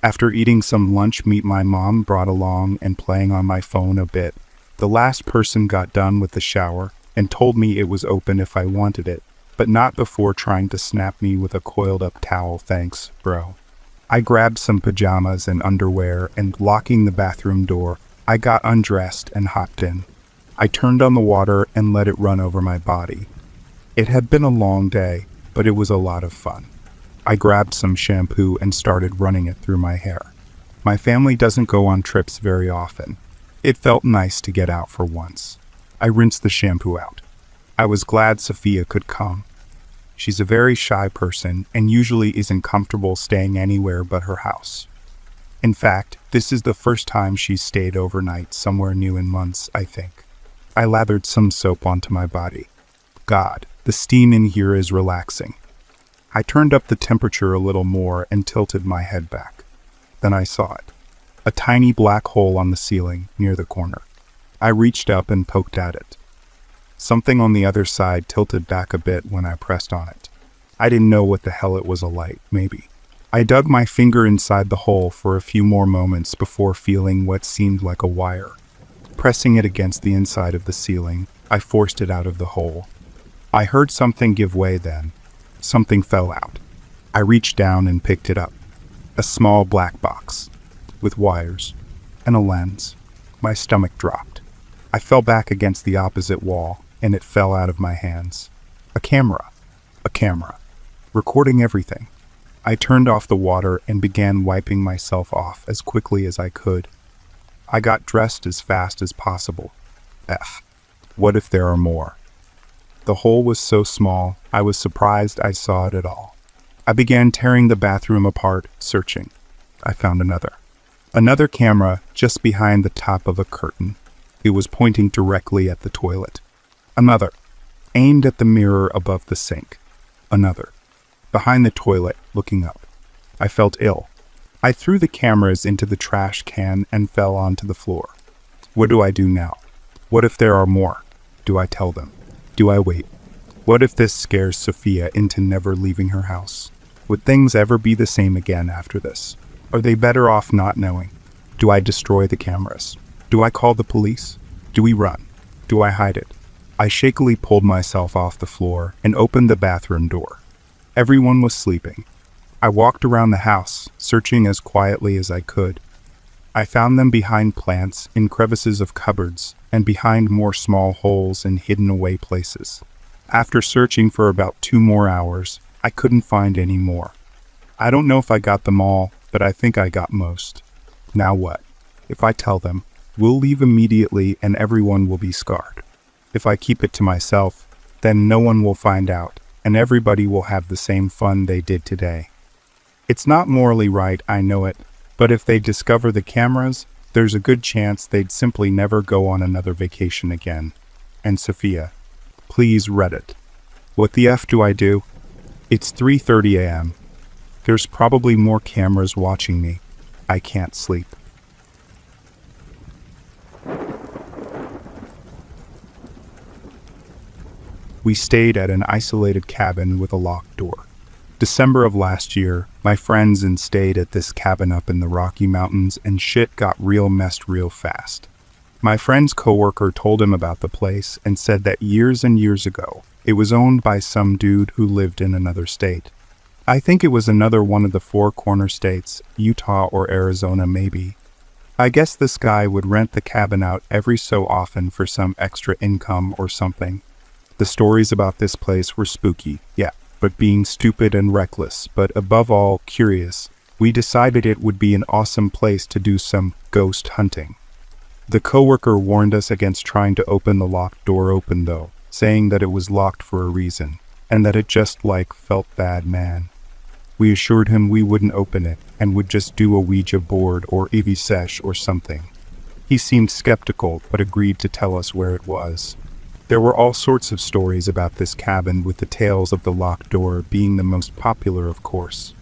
After eating some lunch meat my mom brought along and playing on my phone a bit, the last person got done with the shower and told me it was open if I wanted it, but not before trying to snap me with a coiled up towel. Thanks, bro. I grabbed some pajamas and underwear and, locking the bathroom door, I got undressed and hopped in. I turned on the water and let it run over my body. It had been a long day, but it was a lot of fun. I grabbed some shampoo and started running it through my hair. My family doesn't go on trips very often. It felt nice to get out for once. I rinsed the shampoo out. I was glad Sophia could come. She's a very shy person and usually isn't comfortable staying anywhere but her house. In fact, this is the first time she's stayed overnight somewhere new in months, I think. I lathered some soap onto my body. God, the steam in here is relaxing. I turned up the temperature a little more and tilted my head back. Then I saw it. A tiny black hole on the ceiling near the corner. I reached up and poked at it. Something on the other side tilted back a bit when I pressed on it. I didn't know what the hell it was, a light, maybe. I dug my finger inside the hole for a few more moments before feeling what seemed like a wire. Pressing it against the inside of the ceiling, I forced it out of the hole. I heard something give way then. Something fell out. I reached down and picked it up. A small black box, with wires, and a lens. My stomach dropped. I fell back against the opposite wall, and it fell out of my hands. A camera. A camera. Recording everything. I turned off the water and began wiping myself off as quickly as I could. I got dressed as fast as possible. What if there are more? The hole was so small, I was surprised I saw it at all. I began tearing the bathroom apart, searching. I found another. Another camera just behind the top of a curtain. It was pointing directly at the toilet. Another, aimed at the mirror above the sink. Another, behind the toilet, looking up. I felt ill. I threw the cameras into the trash can and fell onto the floor. What do I do now? What if there are more? Do I tell them? Do I wait? What if this scares Sophia into never leaving her house? Would things ever be the same again after this? Are they better off not knowing? Do I destroy the cameras? Do I call the police? Do we run? Do I hide it? I shakily pulled myself off the floor and opened the bathroom door. Everyone was sleeping. I walked around the house, searching as quietly as I could. I found them behind plants, in crevices of cupboards, and behind more small holes in hidden away places. After searching for about 2 more hours, I couldn't find any more. I don't know if I got them all, but I think I got most. Now what? If I tell them, we'll leave immediately and everyone will be scarred. If I keep it to myself, then no one will find out, and everybody will have the same fun they did today. It's not morally right, I know it, but if they discover the cameras, there's a good chance they'd simply never go on another vacation again. And Sophia, please Reddit. What the F do I do? It's 3:30 a.m. There's probably more cameras watching me. I can't sleep. We stayed at an isolated cabin with a locked door. December of last year, my friends and stayed at this cabin up in the Rocky Mountains, and shit got real messed real fast. My friend's coworker told him about the place and said that years and years ago, it was owned by some dude who lived in another state. I think it was another one of the four corner states, Utah or Arizona maybe. I guess this guy would rent the cabin out every so often for some extra income or something. The stories about this place were spooky, yeah, but being stupid and reckless, but above all, curious, we decided it would be an awesome place to do some ghost hunting. The coworker warned us against trying to open the locked door open though, saying that it was locked for a reason, and that it just felt bad, man. We assured him we wouldn't open it, and would just do a Ouija board or EV sesh or something. He seemed skeptical, but agreed to tell us where it was. There were all sorts of stories about this cabin, with the tales of the locked door being the most popular, of course.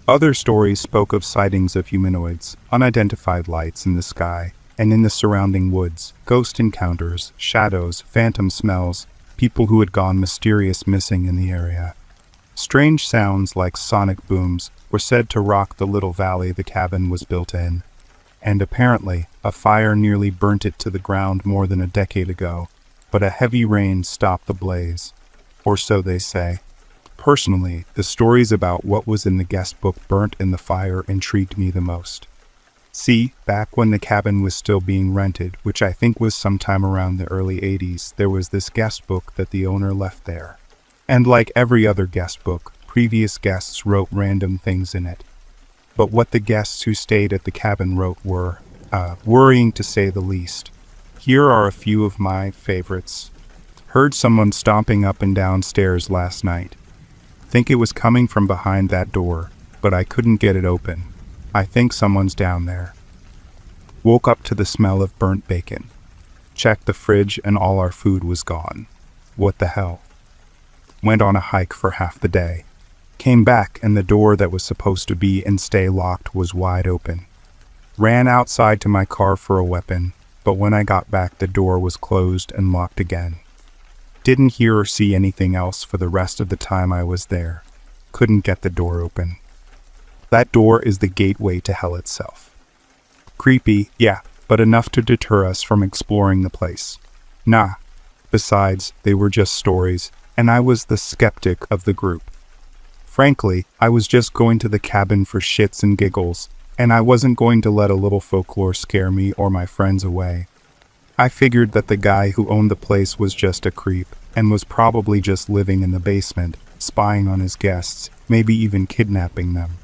Other stories spoke of sightings of humanoids, unidentified lights in the sky, and in the surrounding woods, ghost encounters, shadows, phantom smells, people who had gone mysterious missing in the area. Strange sounds like sonic booms were said to rock the little valley the cabin was built in. And apparently, a fire nearly burnt it to the ground more than a decade ago, but a heavy rain stopped the blaze. Or so they say. Personally, the stories about what was in the guest book burnt in the fire intrigued me the most. See, back when the cabin was still being rented, which I think was sometime around the early 80s, there was this guest book that the owner left there. And like every other guest book, previous guests wrote random things in it. But what the guests who stayed at the cabin wrote were, worrying to say the least. Here are a few of my favorites. Heard someone stomping up and down stairs last night. Think it was coming from behind that door, but I couldn't get it open. I think someone's down there. Woke up to the smell of burnt bacon. Checked the fridge and all our food was gone. What the hell? Went on a hike for half the day. Came back and the door that was supposed to be and stay locked was wide open. Ran outside to my car for a weapon, but when I got back the door was closed and locked again. Didn't hear or see anything else for the rest of the time I was there. Couldn't get the door open. That door is the gateway to hell itself. Creepy, yeah, but enough to deter us from exploring the place. Nah. Besides, they were just stories, and I was the skeptic of the group. Frankly, I was just going to the cabin for shits and giggles, and I wasn't going to let a little folklore scare me or my friends away. I figured that the guy who owned the place was just a creep, and was probably just living in the basement, spying on his guests, maybe even kidnapping them.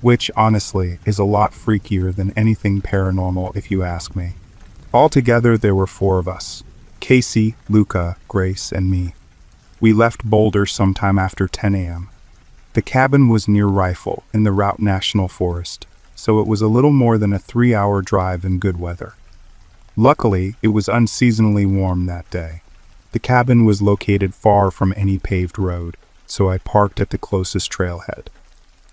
Which, honestly, is a lot freakier than anything paranormal if you ask me. Altogether, there were 4 of us. Casey, Luca, Grace, and me. We left Boulder sometime after 10 a.m. The cabin was near Rifle, in the Route National Forest, so it was a little more than a 3-hour drive in good weather. Luckily, it was unseasonably warm that day. The cabin was located far from any paved road, so I parked at the closest trailhead.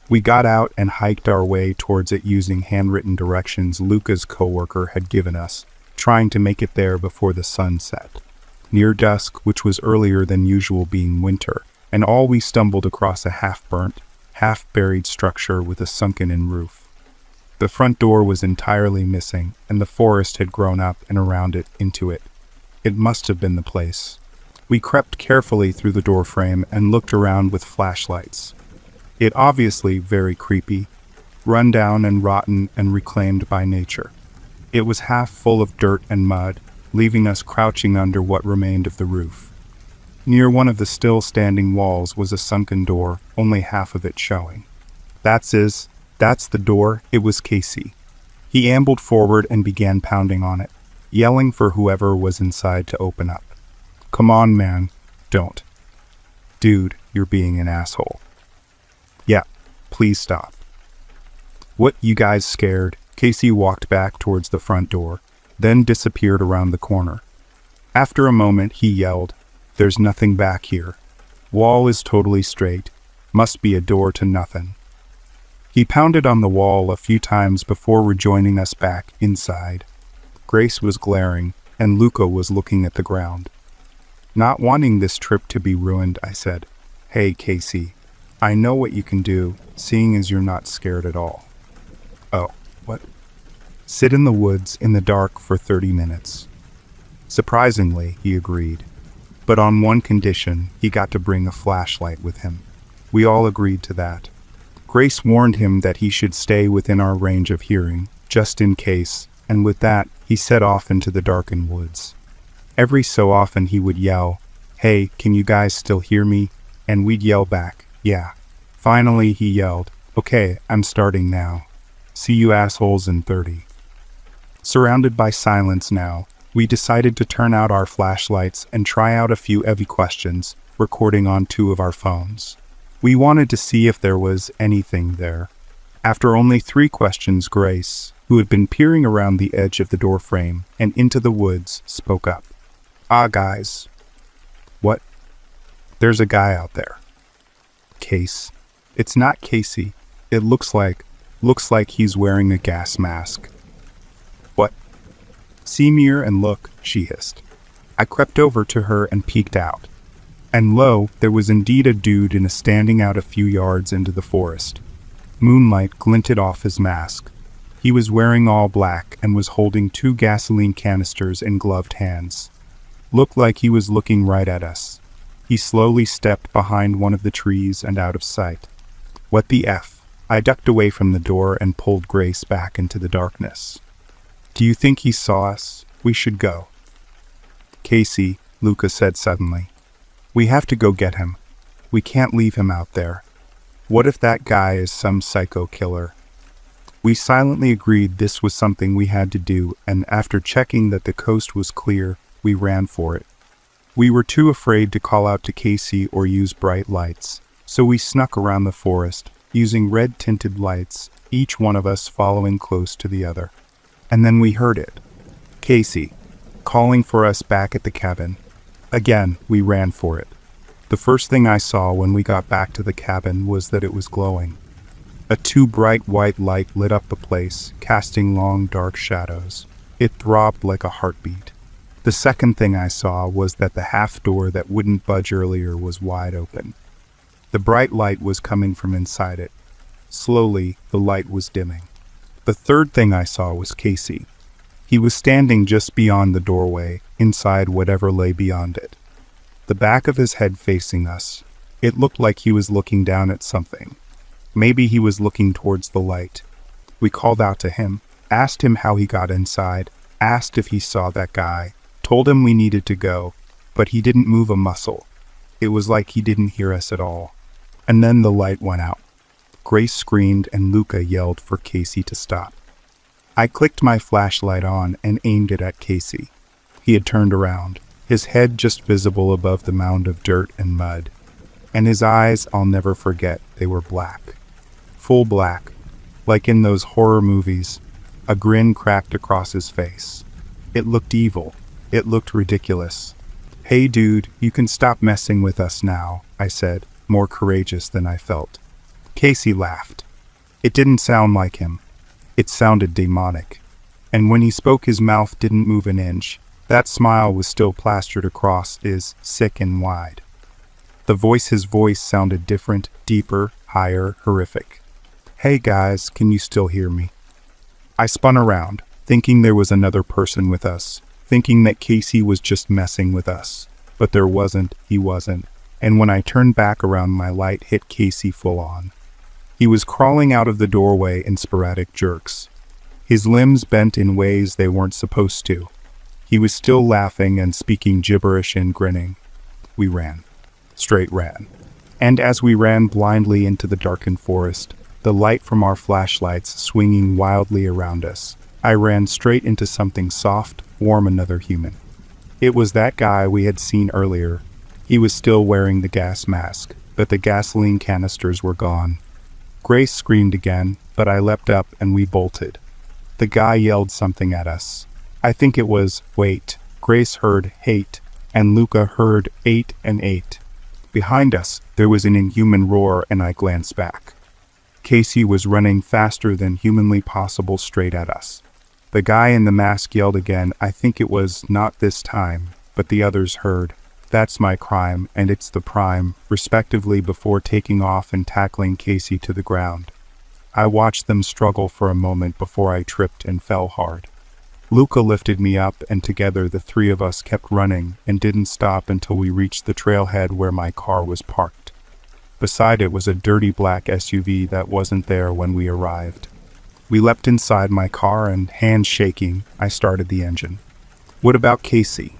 We got out and hiked our way towards it using handwritten directions Luca's coworker had given us, trying to make it there before the sun set. Near dusk, which was earlier than usual being winter, and all we stumbled across a half-burnt, half-buried structure with a sunken-in roof. The front door was entirely missing, and the forest had grown up and around it into it. It must have been the place. We crept carefully through the doorframe and looked around with flashlights. It obviously very creepy, run down and rotten and reclaimed by nature. It was half full of dirt and mud, leaving us crouching under what remained of the roof. Near one of the still-standing walls was a sunken door, only half of it showing. That's the door. It was Casey. He ambled forward and began pounding on it, yelling for whoever was inside to open up. "Come on, man. Don't. Dude, you're being an asshole. Yeah, please stop." "What, you guys scared?" Casey walked back towards the front door, then disappeared around the corner. After a moment, he yelled, "There's nothing back here. Wall is totally straight. Must be a door to nothing." He pounded on the wall a few times before rejoining us back inside. Grace was glaring, and Luca was looking at the ground. Not wanting this trip to be ruined, I said, "Hey, Casey, I know what you can do, seeing as you're not scared at all." "Oh, what?" "Sit in the woods in the dark for 30 minutes. Surprisingly, he agreed. But on one condition, he got to bring a flashlight with him. We all agreed to that. Grace warned him that he should stay within our range of hearing, just in case, and with that, he set off into the darkened woods. Every so often he would yell, "Hey, can you guys still hear me?" And we'd yell back, "Yeah." Finally he yelled, "Okay, I'm starting now. See you assholes in 30. Surrounded by silence now, we decided to turn out our flashlights and try out a few heavy questions, recording on 2 of our phones. We wanted to see if there was anything there. After only 3 questions, Grace, who had been peering around the edge of the doorframe and into the woods, spoke up. "Ah, guys." "What?" "There's a guy out there." "Case." "It's not Casey. It looks like he's wearing a gas mask." "What?" "See near and look," she hissed. I crept over to her and peeked out. And lo, there was indeed a dude standing out a few yards into the forest. Moonlight glinted off his mask. He was wearing all black and was holding 2 gasoline canisters in gloved hands. Looked like he was looking right at us. He slowly stepped behind one of the trees and out of sight. What the F? I ducked away from the door and pulled Grace back into the darkness. "Do you think he saw us? We should go." "Casey," Luca said suddenly. "We have to go get him. We can't leave him out there. What if that guy is some psycho killer?" We silently agreed this was something we had to do, and after checking that the coast was clear, we ran for it. We were too afraid to call out to Casey or use bright lights, so we snuck around the forest, using red-tinted lights, each one of us following close to the other. And then we heard it. Casey, calling for us back at the cabin. Again, we ran for it. The first thing I saw when we got back to the cabin was that it was glowing. A 2 bright white light lit up the place, casting long dark shadows. It throbbed like a heartbeat. The second thing I saw was that the half door that wouldn't budge earlier was wide open. The bright light was coming from inside it. Slowly, the light was dimming. The third thing I saw was Casey. He was standing just beyond the doorway, inside whatever lay beyond it. The back of his head facing us. It looked like he was looking down at something. Maybe he was looking towards the light. We called out to him, asked him how he got inside, asked if he saw that guy, told him we needed to go, but he didn't move a muscle. It was like he didn't hear us at all. And then the light went out. Grace screamed and Luca yelled for Casey to stop. I clicked my flashlight on and aimed it at Casey. He had turned around, his head just visible above the mound of dirt and mud. And his eyes, I'll never forget, they were black. Full black, like in those horror movies. A grin cracked across his face. It looked evil. It looked ridiculous. "Hey dude, you can stop messing with us now," I said, more courageous than I felt. Casey laughed. It didn't sound like him. It sounded demonic. And when he spoke, his mouth didn't move an inch. That smile was still plastered across his, sick and wide. His voice sounded different, deeper, higher, horrific. "Hey guys, can you still hear me?" I spun around, thinking there was another person with us, thinking that Casey was just messing with us. But there wasn't, he wasn't. And when I turned back around, my light hit Casey full on. He was crawling out of the doorway in sporadic jerks. His limbs bent in ways they weren't supposed to. He was still laughing and speaking gibberish and grinning. We ran. Straight ran. And as we ran blindly into the darkened forest, the light from our flashlights swinging wildly around us. I ran straight into something soft, warm, another human. It was that guy we had seen earlier. He was still wearing the gas mask, but the gasoline canisters were gone. Grace screamed again, but I leapt up and we bolted. The guy yelled something at us. I think it was, wait. Grace heard, hate, and Luca heard, 8 and 8. Behind us, there was an inhuman roar and I glanced back. Casey was running faster than humanly possible straight at us. The guy in the mask yelled again. I think it was, not this time, but the others heard, that's my crime and it's the prime, respectively, before taking off and tackling Casey to the ground. I watched them struggle for a moment before I tripped and fell hard. Luca lifted me up and together the three of us kept running and didn't stop until we reached the trailhead where my car was parked. Beside it was a dirty black SUV that wasn't there when we arrived. We leapt inside my car and, hands shaking, I started the engine. What about Casey?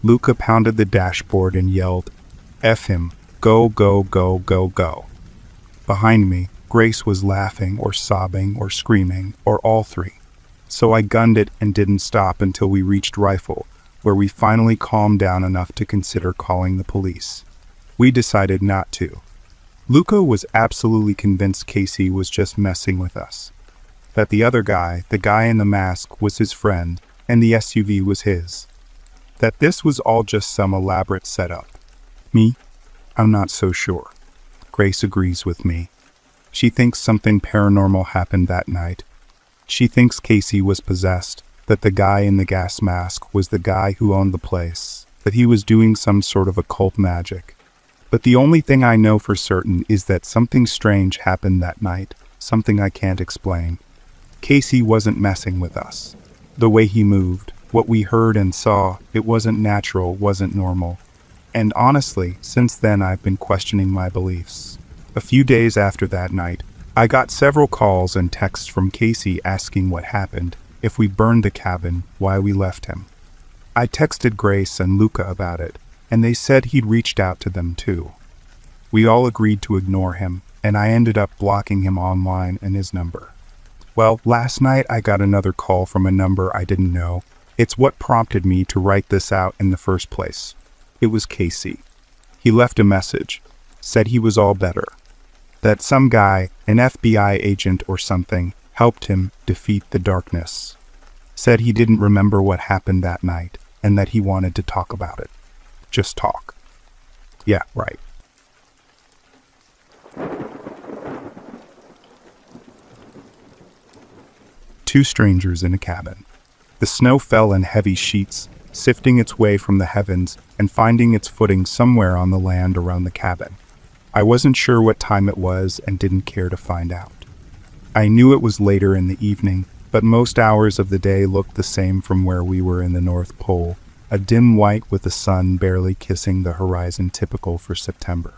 Luca pounded the dashboard and yelled, F him, go, go, go, go, go. Behind me, Grace was laughing or sobbing or screaming, or all three. So I gunned it and didn't stop until we reached Rifle, where we finally calmed down enough to consider calling the police. We decided not to. Luca was absolutely convinced Casey was just messing with us. That the other guy, the guy in the mask, was his friend, and the SUV was his. That this was all just some elaborate setup. Me? I'm not so sure. Grace agrees with me. She thinks something paranormal happened that night. She thinks Casey was possessed, that the guy in the gas mask was the guy who owned the place, that he was doing some sort of occult magic. But the only thing I know for certain is that something strange happened that night, something I can't explain. Casey wasn't messing with us. The way he moved, what we heard and saw, it wasn't natural, wasn't normal. And honestly, since then I've been questioning my beliefs. A few days after that night, I got several calls and texts from Casey asking what happened, if we burned the cabin, why we left him. I texted Grace and Luca about it, and they said he'd reached out to them too. We all agreed to ignore him, and I ended up blocking him online and his number. Well, last night I got another call from a number I didn't know. It's what prompted me to write this out in the first place. It was Casey. He left a message, said he was all better. That some guy, an FBI agent or something, helped him defeat the darkness. Said he didn't remember what happened that night, and that he wanted to talk about it. Just talk. Yeah, right. Two strangers in a cabin. The snow fell in heavy sheets, sifting its way from the heavens and finding its footing somewhere on the land around the cabin. I wasn't sure what time it was and didn't care to find out. I knew it was later in the evening, but most hours of the day looked the same from where we were in the North Pole, a dim white with the sun barely kissing the horizon, typical for September.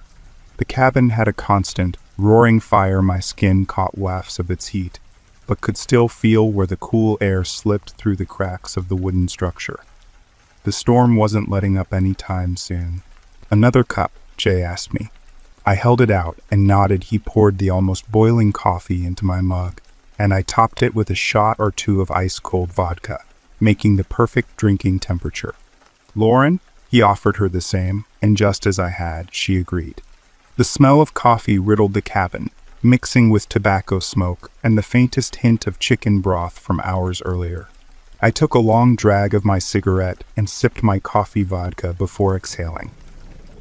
The cabin had a constant, roaring fire. My skin caught wafts of its heat, but could still feel where the cool air slipped through the cracks of the wooden structure. The storm wasn't letting up any time soon. Another cup, Jay asked me. I held it out and nodded. He poured the almost boiling coffee into my mug, and I topped it with a shot or two of ice-cold vodka, making the perfect drinking temperature. Lauren? He offered her the same, and just as I had, she agreed. The smell of coffee riddled the cabin, mixing with tobacco smoke and the faintest hint of chicken broth from hours earlier. I took a long drag of my cigarette and sipped my coffee vodka before exhaling.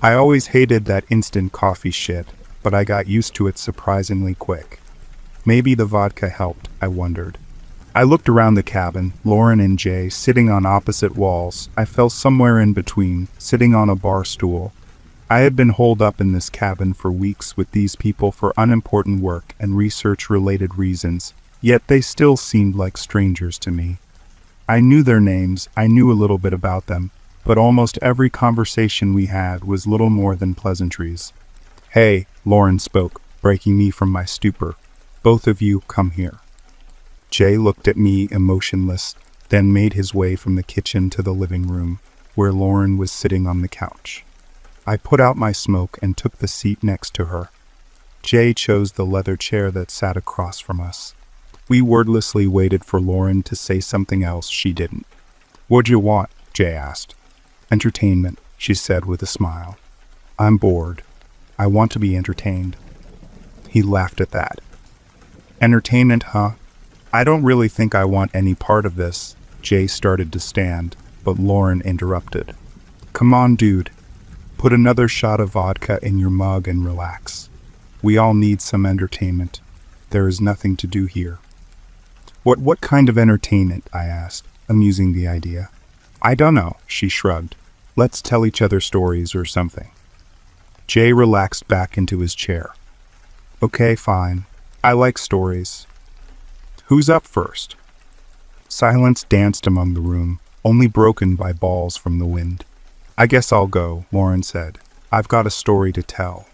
I always hated that instant coffee shit, but I got used to it surprisingly quick. Maybe the vodka helped, I wondered. I looked around the cabin, Lauren and Jay sitting on opposite walls. I fell somewhere in between, sitting on a bar stool. I had been holed up in this cabin for weeks with these people for unimportant work and research-related reasons, yet they still seemed like strangers to me. I knew their names, I knew a little bit about them, but almost every conversation we had was little more than pleasantries. Hey, Lauren spoke, breaking me from my stupor. Both of you, come here. Jay looked at me emotionless, then made his way from the kitchen to the living room, where Lauren was sitting on the couch. I put out my smoke and took the seat next to her. Jay chose the leather chair that sat across from us. We wordlessly waited for Lauren to say something else. She didn't. "What'd you want?" Jay asked. "Entertainment," she said with a smile. "I'm bored. I want to be entertained." He laughed at that. "Entertainment, huh? I don't really think I want any part of this." Jay started to stand, but Lauren interrupted. "Come on, dude. Put another shot of vodka in your mug and relax. We all need some entertainment. There is nothing to do here." What kind of entertainment?" I asked, amusing the idea. "I dunno," she shrugged. "Let's tell each other stories or something." Jay relaxed back into his chair. "Okay, fine. I like stories. Who's up first?" Silence danced among the room, only broken by balls from the wind. "I guess I'll go," Lauren said. "I've got a story to tell.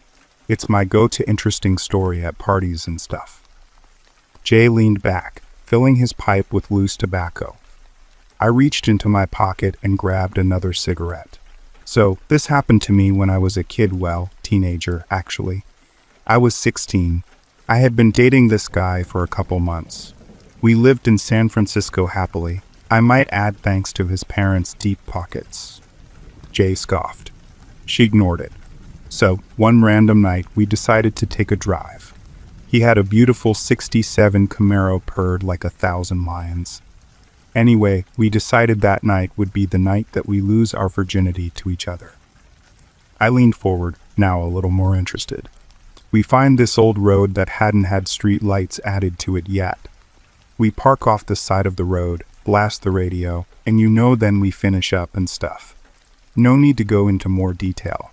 It's my go-to interesting story at parties and stuff." Jay leaned back, filling his pipe with loose tobacco. I reached into my pocket and grabbed another cigarette. "So, this happened to me when I was a kid, well, teenager, actually. I was 16. I had been dating this guy for a couple months. We lived in San Francisco happily. I might add, thanks to his parents' deep pockets." Jay scoffed. She ignored it. "So, one random night, we decided to take a drive. He had a beautiful 67 Camaro purred like 1,000 lions. Anyway, we decided that night would be the night that we lose our virginity to each other." I leaned forward, now a little more interested. "We find this old road that hadn't had street lights added to it yet. We park off the side of the road, blast the radio, and then we finish up and stuff. No need to go into more detail."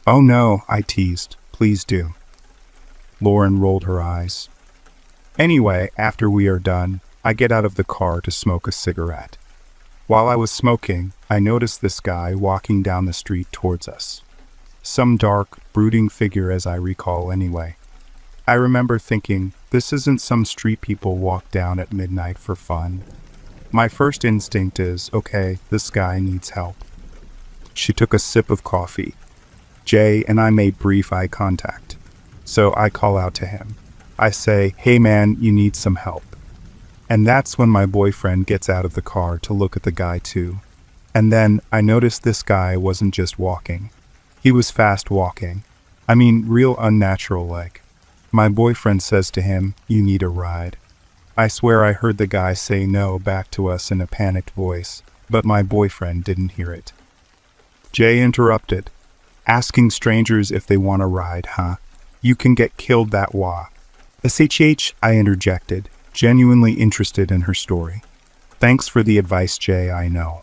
"Oh no," I teased. "Please do." Lauren rolled her eyes. "Anyway, after we are done, I get out of the car to smoke a cigarette. While I was smoking, I noticed this guy walking down the street towards us. Some dark, brooding figure, as I recall anyway. I remember thinking, this isn't some street people walk down at midnight for fun. My first instinct is, okay, this guy needs help." She took a sip of coffee. Jay and I made brief eye contact. So I call out to him. I say, "Hey man, you need some help." And that's when my boyfriend gets out of the car to look at the guy too. And then I noticed this guy wasn't just walking. He was fast walking. I mean, real unnatural like. My boyfriend says to him, "You need a ride." I swear I heard the guy say no back to us in a panicked voice, but my boyfriend didn't hear it. Jay interrupted. "Asking strangers if they want a ride, huh? You can get killed that way." "SHH," I interjected, genuinely interested in her story. "Thanks for the advice, Jay, I know."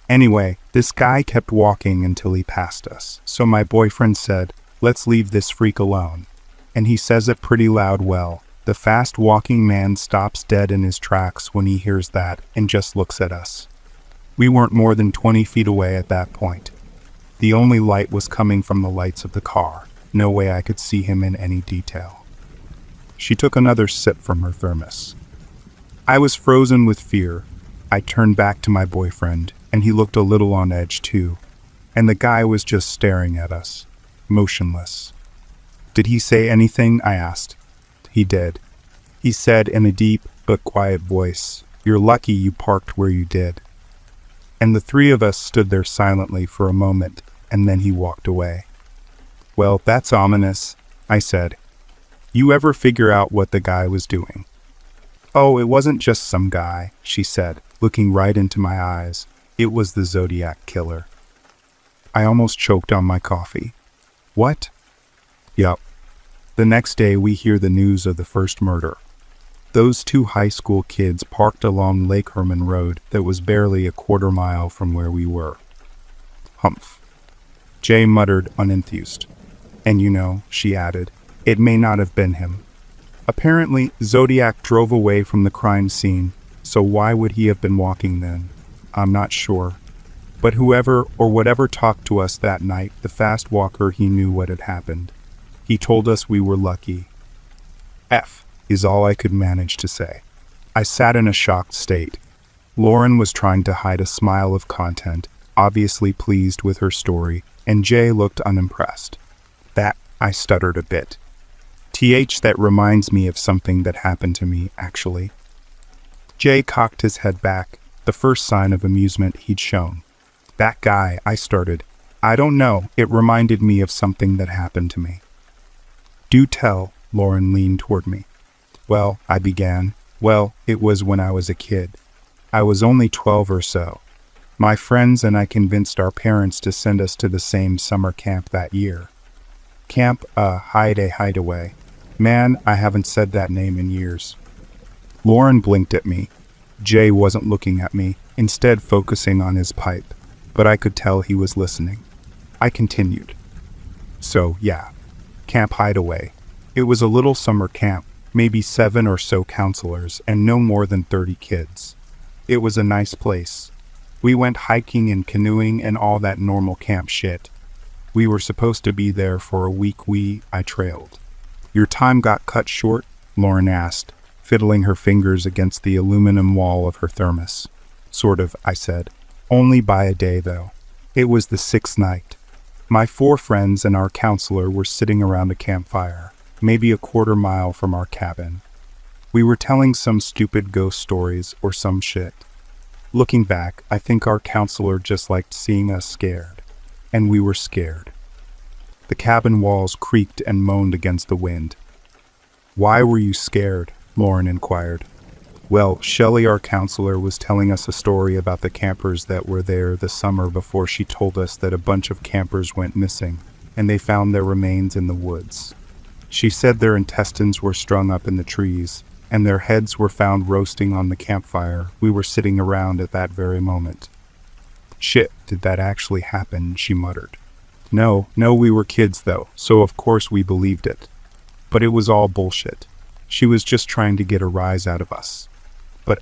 Anyway, this guy kept walking until he passed us, so my boyfriend said, "Let's leave this freak alone." And he says it pretty loud. Well, the fast-walking man stops dead in his tracks when he hears that and just looks at us. We weren't more than 20 feet away at that point. The only light was coming from the lights of the car. No way I could see him in any detail. She took another sip from her thermos. I was frozen with fear. I turned back to my boyfriend, and he looked a little on edge too. And the guy was just staring at us, motionless. "Did he say anything?" I asked. He did. He said in a deep but quiet voice, "You're lucky you parked where you did." And the three of us stood there silently for a moment, and then he walked away. "Well, that's ominous," I said. "You ever figure out what the guy was doing?" "Oh, it wasn't just some guy," she said, looking right into my eyes. "It was the Zodiac Killer." I almost choked on my coffee. "What?" "Yup. The next day we hear the news of the first murder. Those two high school kids parked along Lake Herman Road that was barely a quarter mile from where we were." "Humph." Jay muttered, unenthused. "And she added, it may not have been him. Apparently, Zodiac drove away from the crime scene, so why would he have been walking then? I'm not sure. But whoever or whatever talked to us that night, the fast walker, he knew what had happened. He told us we were lucky." F is all I could manage to say. I sat in a shocked state. Lauren was trying to hide a smile of content, obviously pleased with her story, and Jay looked unimpressed. "That," I stuttered a bit. That reminds me of something that happened to me, actually. Jay cocked his head back, the first sign of amusement he'd shown. That guy, I started. I don't know, it reminded me of something that happened to me. Do tell, Lauren leaned toward me. Well, I began. Well, it was when I was a kid. I was only 12 or so. My friends and I convinced our parents to send us to the same summer camp that year. Camp, Hideaway. Man, I haven't said that name in years. Lauren blinked at me. Jay wasn't looking at me, instead focusing on his pipe, but I could tell he was listening. I continued. So, yeah, Camp Hideaway. It was a little summer camp, maybe 7 or so counselors, and no more than 30 kids. It was a nice place. We went hiking and canoeing and all that normal camp shit. We were supposed to be there for a week. I trailed. Your time got cut short? Lauren asked, fiddling her fingers against the aluminum wall of her thermos. Sort of, I said. Only by a day, though. It was the 6th night. My 4 friends and our counselor were sitting around a campfire, maybe a quarter mile from our cabin. We were telling some stupid ghost stories or some shit. Looking back, I think our counselor just liked seeing us scared. And we were scared. The cabin walls creaked and moaned against the wind. Why were you scared? Lauren inquired. Well, Shelley, our counselor, was telling us a story about the campers that were there the summer before she told us that a bunch of campers went missing, and they found their remains in the woods. She said their intestines were strung up in the trees, and their heads were found roasting on the campfire we were sitting around at that very moment. Shit, did that actually happen? She muttered. No, we were kids though, so of course we believed it. But it was all bullshit. She was just trying to get a rise out of us. But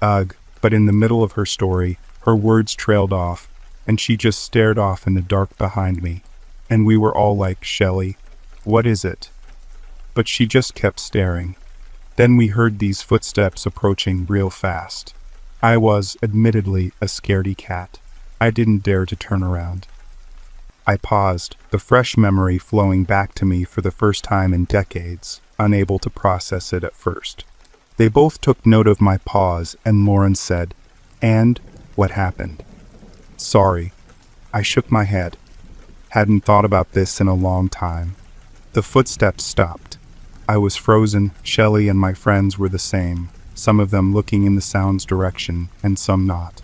in the middle of her story, her words trailed off, and she just stared off in the dark behind me. And we were all like, Shelley, what is it? But she just kept staring. Then we heard these footsteps approaching real fast. I was, admittedly, a scaredy cat. I didn't dare to turn around. I paused, the fresh memory flowing back to me for the first time in decades, unable to process it at first. They both took note of my pause, and Lauren said, And, what happened? Sorry. I shook my head. Hadn't thought about this in a long time. The footsteps stopped. I was frozen. Shelley and my friends were the same, some of them looking in the sound's direction, and some not.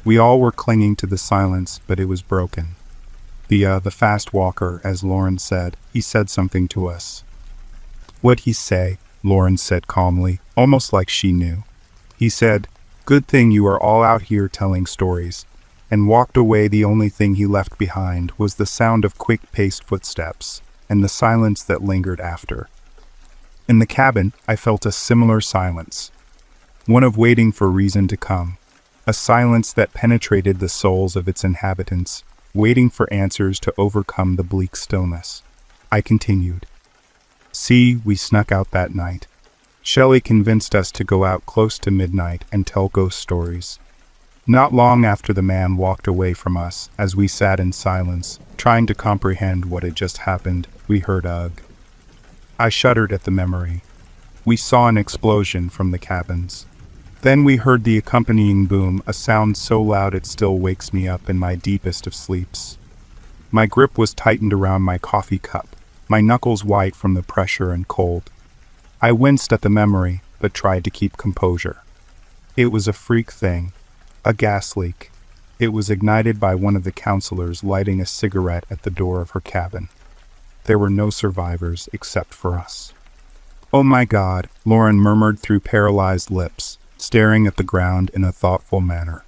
We all were clinging to the silence, but it was broken. The fast walker, as Lauren said, he said something to us. What'd he say? Lauren said calmly, almost like she knew. He said, Good thing you are all out here telling stories, and walked away. The only thing he left behind was the sound of quick-paced footsteps, and the silence that lingered after. In the cabin, I felt a similar silence, one of waiting for reason to come, a silence that penetrated the souls of its inhabitants, waiting for answers to overcome the bleak stillness. I continued. See, we snuck out that night. Shelley convinced us to go out close to midnight and tell ghost stories. Not long after the man walked away from us, as we sat in silence, trying to comprehend what had just happened, we heard ugh. I shuddered at the memory. We saw an explosion from the cabins. Then we heard the accompanying boom, a sound so loud it still wakes me up in my deepest of sleeps. My grip was tightened around my coffee cup, my knuckles white from the pressure and cold. I winced at the memory, but tried to keep composure. It was a freak thing, a gas leak. It was ignited by one of the counselors lighting a cigarette at the door of her cabin. There were no survivors except for us. Oh my God, Lauren murmured through paralyzed lips, staring at the ground in a thoughtful manner.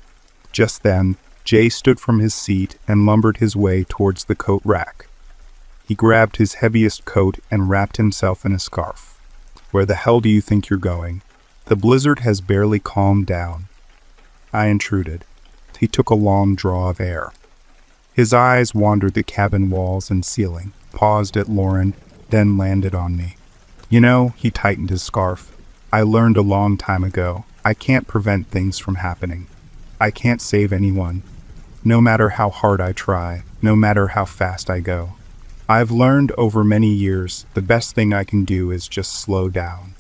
Just then, Jay stood from his seat and lumbered his way towards the coat rack. He grabbed his heaviest coat and wrapped himself in a scarf. Where the hell do you think you're going? The blizzard has barely calmed down. I intruded. He took a long draw of air. His eyes wandered the cabin walls and ceiling, paused at Lauren, then landed on me. You know, he tightened his scarf. I learned a long time ago, I can't prevent things from happening. I can't save anyone. No matter how hard I try, no matter how fast I go. I've learned over many years the best thing I can do is just slow down.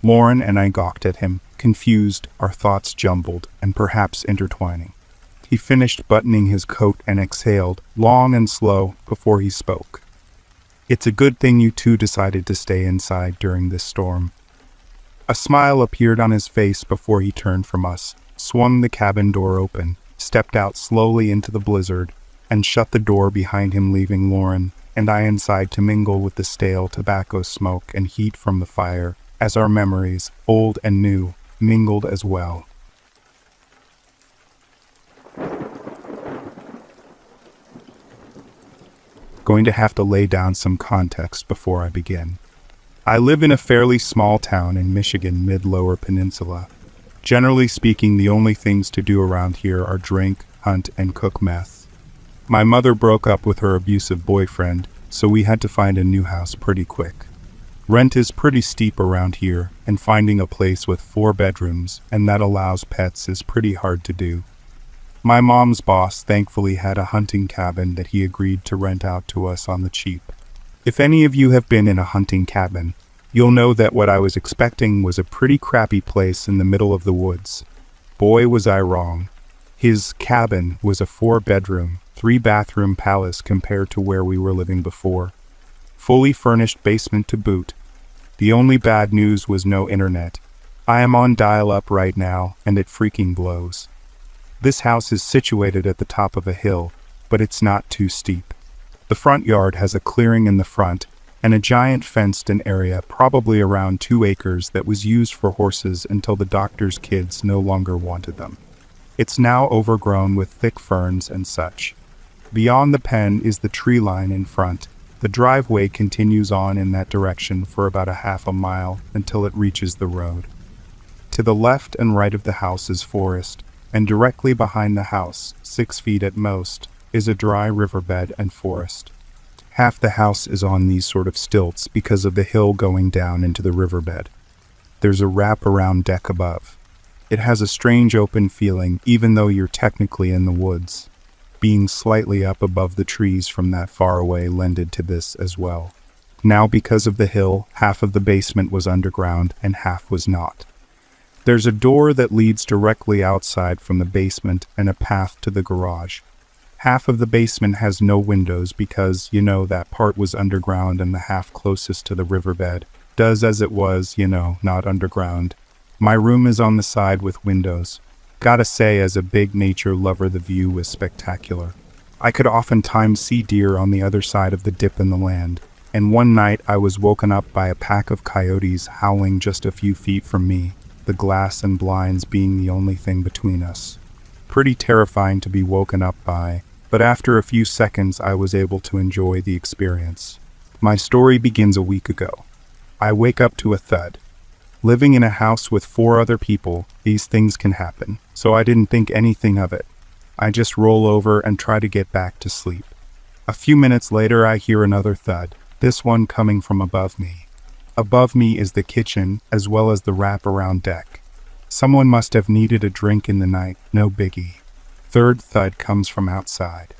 Lauren and I gawked at him, confused, our thoughts jumbled and perhaps intertwining. He finished buttoning his coat and exhaled, long and slow, before he spoke. It's a good thing you two decided to stay inside during this storm. A smile appeared on his face before he turned from us, swung the cabin door open, stepped out slowly into the blizzard, and shut the door behind him, leaving Lauren and I inside to mingle with the stale tobacco smoke and heat from the fire, as our memories, old and new, mingled as well. Going to have to lay down some context before I begin. I live in a fairly small town in Michigan, mid-Lower Peninsula. Generally speaking, the only things to do around here are drink, hunt, and cook meth. My mother broke up with her abusive boyfriend, so we had to find a new house pretty quick. Rent is pretty steep around here, and finding a place with 4 bedrooms and that allows pets is pretty hard to do. My mom's boss thankfully had a hunting cabin that he agreed to rent out to us on the cheap. If any of you have been in a hunting cabin, you'll know that what I was expecting was a pretty crappy place in the middle of the woods. Boy, was I wrong. His cabin was a 4-bedroom, 3-bathroom palace compared to where we were living before. Fully furnished basement to boot. The only bad news was no internet. I am on dial-up right now, and it freaking blows. This house is situated at the top of a hill, but it's not too steep. The front yard has a clearing in the front, and a giant fenced-in area probably around 2 acres that was used for horses until the doctor's kids no longer wanted them. It's now overgrown with thick ferns and such. Beyond the pen is the tree line in front. The driveway continues on in that direction for about a half a mile until it reaches the road. To the left and right of the house is forest, and directly behind the house, 6 feet at most, is a dry riverbed and forest. Half the house is on these sort of stilts because of the hill going down into the riverbed. There's a wrap-around deck above. It has a strange open feeling even though you're technically in the woods. Being slightly up above the trees from that far away lended to this as well. Now because of the hill, half of the basement was underground and half was not. There's a door that leads directly outside from the basement and a path to the garage. Half of the basement has no windows because, that part was underground and the half closest to the riverbed does as it was, not underground. My room is on the side with windows. Gotta say, as a big nature lover, the view was spectacular. I could oftentimes see deer on the other side of the dip in the land, and one night I was woken up by a pack of coyotes howling just a few feet from me, the glass and blinds being the only thing between us. Pretty terrifying to be woken up by, but after a few seconds I was able to enjoy the experience. My story begins a week ago. I wake up to a thud. Living in a house with 4 other people, these things can happen, so I didn't think anything of it. I just roll over and try to get back to sleep. A few minutes later I hear another thud, this one coming from above me. Above me is the kitchen as well as the wrap-around deck. Someone must have needed a drink in the night, no biggie. Third thud comes from outside.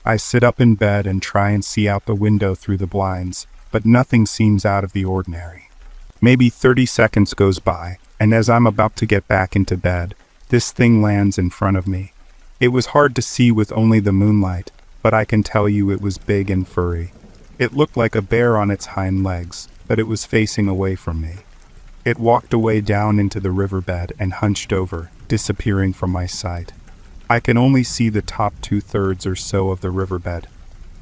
I sit up in bed and try and see out the window through the blinds, but nothing seems out of the ordinary. Maybe 30 seconds goes by, and as I'm about to get back into bed, this thing lands in front of me. It was hard to see with only the moonlight, but I can tell you it was big and furry. It looked like a bear on its hind legs, but it was facing away from me. It walked away down into the riverbed and hunched over, disappearing from my sight. I can only see the top 2/3 or so of the riverbed.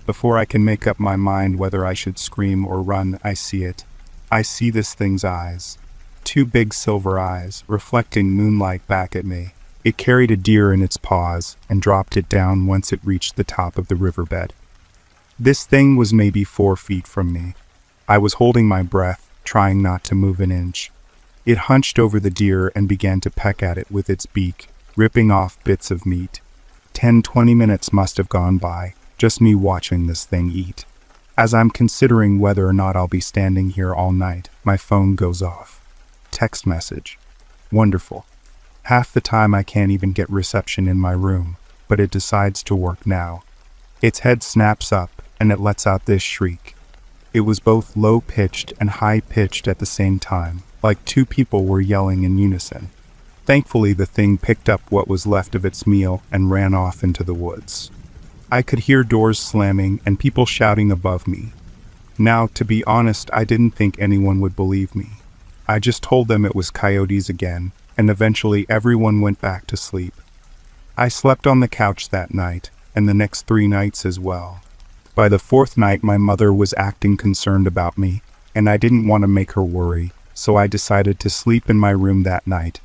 Before I can make up my mind whether I should scream or run, I see it. I see this thing's eyes. 2 big silver eyes, reflecting moonlight back at me. It carried a deer in its paws and dropped it down once it reached the top of the riverbed. This thing was maybe 4 feet from me. I was holding my breath, trying not to move an inch. It hunched over the deer and began to peck at it with its beak, ripping off bits of meat. 10-20 minutes must have gone by, just me watching this thing eat. As I'm considering whether or not I'll be standing here all night, my phone goes off. Text message. Wonderful. Half the time I can't even get reception in my room, but it decides to work now. Its head snaps up, and it lets out this shriek. It was both low-pitched and high-pitched at the same time, like two people were yelling in unison. Thankfully, the thing picked up what was left of its meal and ran off into the woods. I could hear doors slamming and people shouting above me. Now, to be honest, I didn't think anyone would believe me. I just told them it was coyotes again, and eventually everyone went back to sleep. I slept on the couch that night, and the next 3 nights as well. By the 4th night, my mother was acting concerned about me, and I didn't want to make her worry, so I decided to sleep in my room that night.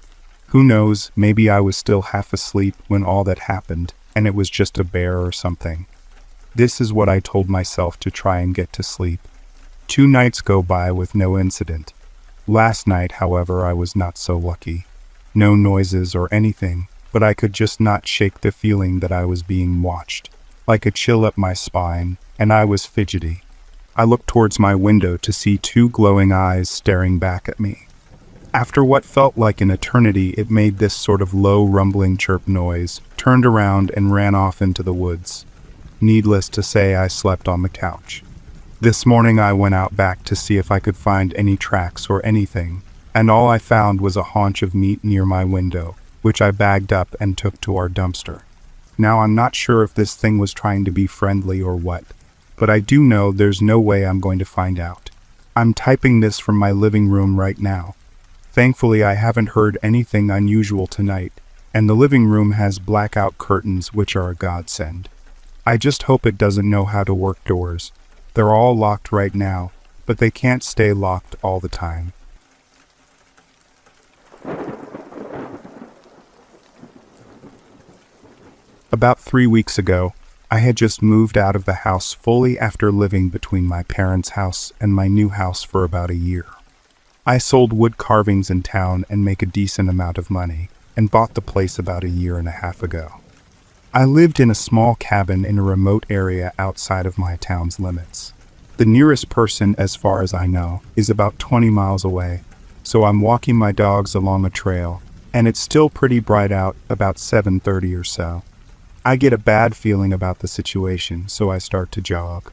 Who knows, maybe I was still half asleep when all that happened, and it was just a bear or something. This is what I told myself to try and get to sleep. 2 nights go by with no incident. Last night, however, I was not so lucky. No noises or anything, but I could just not shake the feeling that I was being watched, like a chill up my spine, and I was fidgety. I looked towards my window to see 2 glowing eyes staring back at me. After what felt like an eternity, it made this sort of low rumbling chirp noise, turned around and ran off into the woods. Needless to say, I slept on the couch. This morning I went out back to see if I could find any tracks or anything, and all I found was a haunch of meat near my window, which I bagged up and took to our dumpster. Now I'm not sure if this thing was trying to be friendly or what, but I do know there's no way I'm going to find out. I'm typing this from my living room right now. Thankfully, I haven't heard anything unusual tonight, and the living room has blackout curtains, which are a godsend. I just hope it doesn't know how to work doors. They're all locked right now, but they can't stay locked all the time. About 3 weeks ago, I had just moved out of the house fully after living between my parents' house and my new house for about a year. I sold wood carvings in town and make a decent amount of money, and bought the place about a year and a half ago. I lived in a small cabin in a remote area outside of my town's limits. The nearest person, as far as I know, is about 20 miles away, so I'm walking my dogs along a trail, and it's still pretty bright out, about 7:30 or so. I get a bad feeling about the situation, so I start to jog.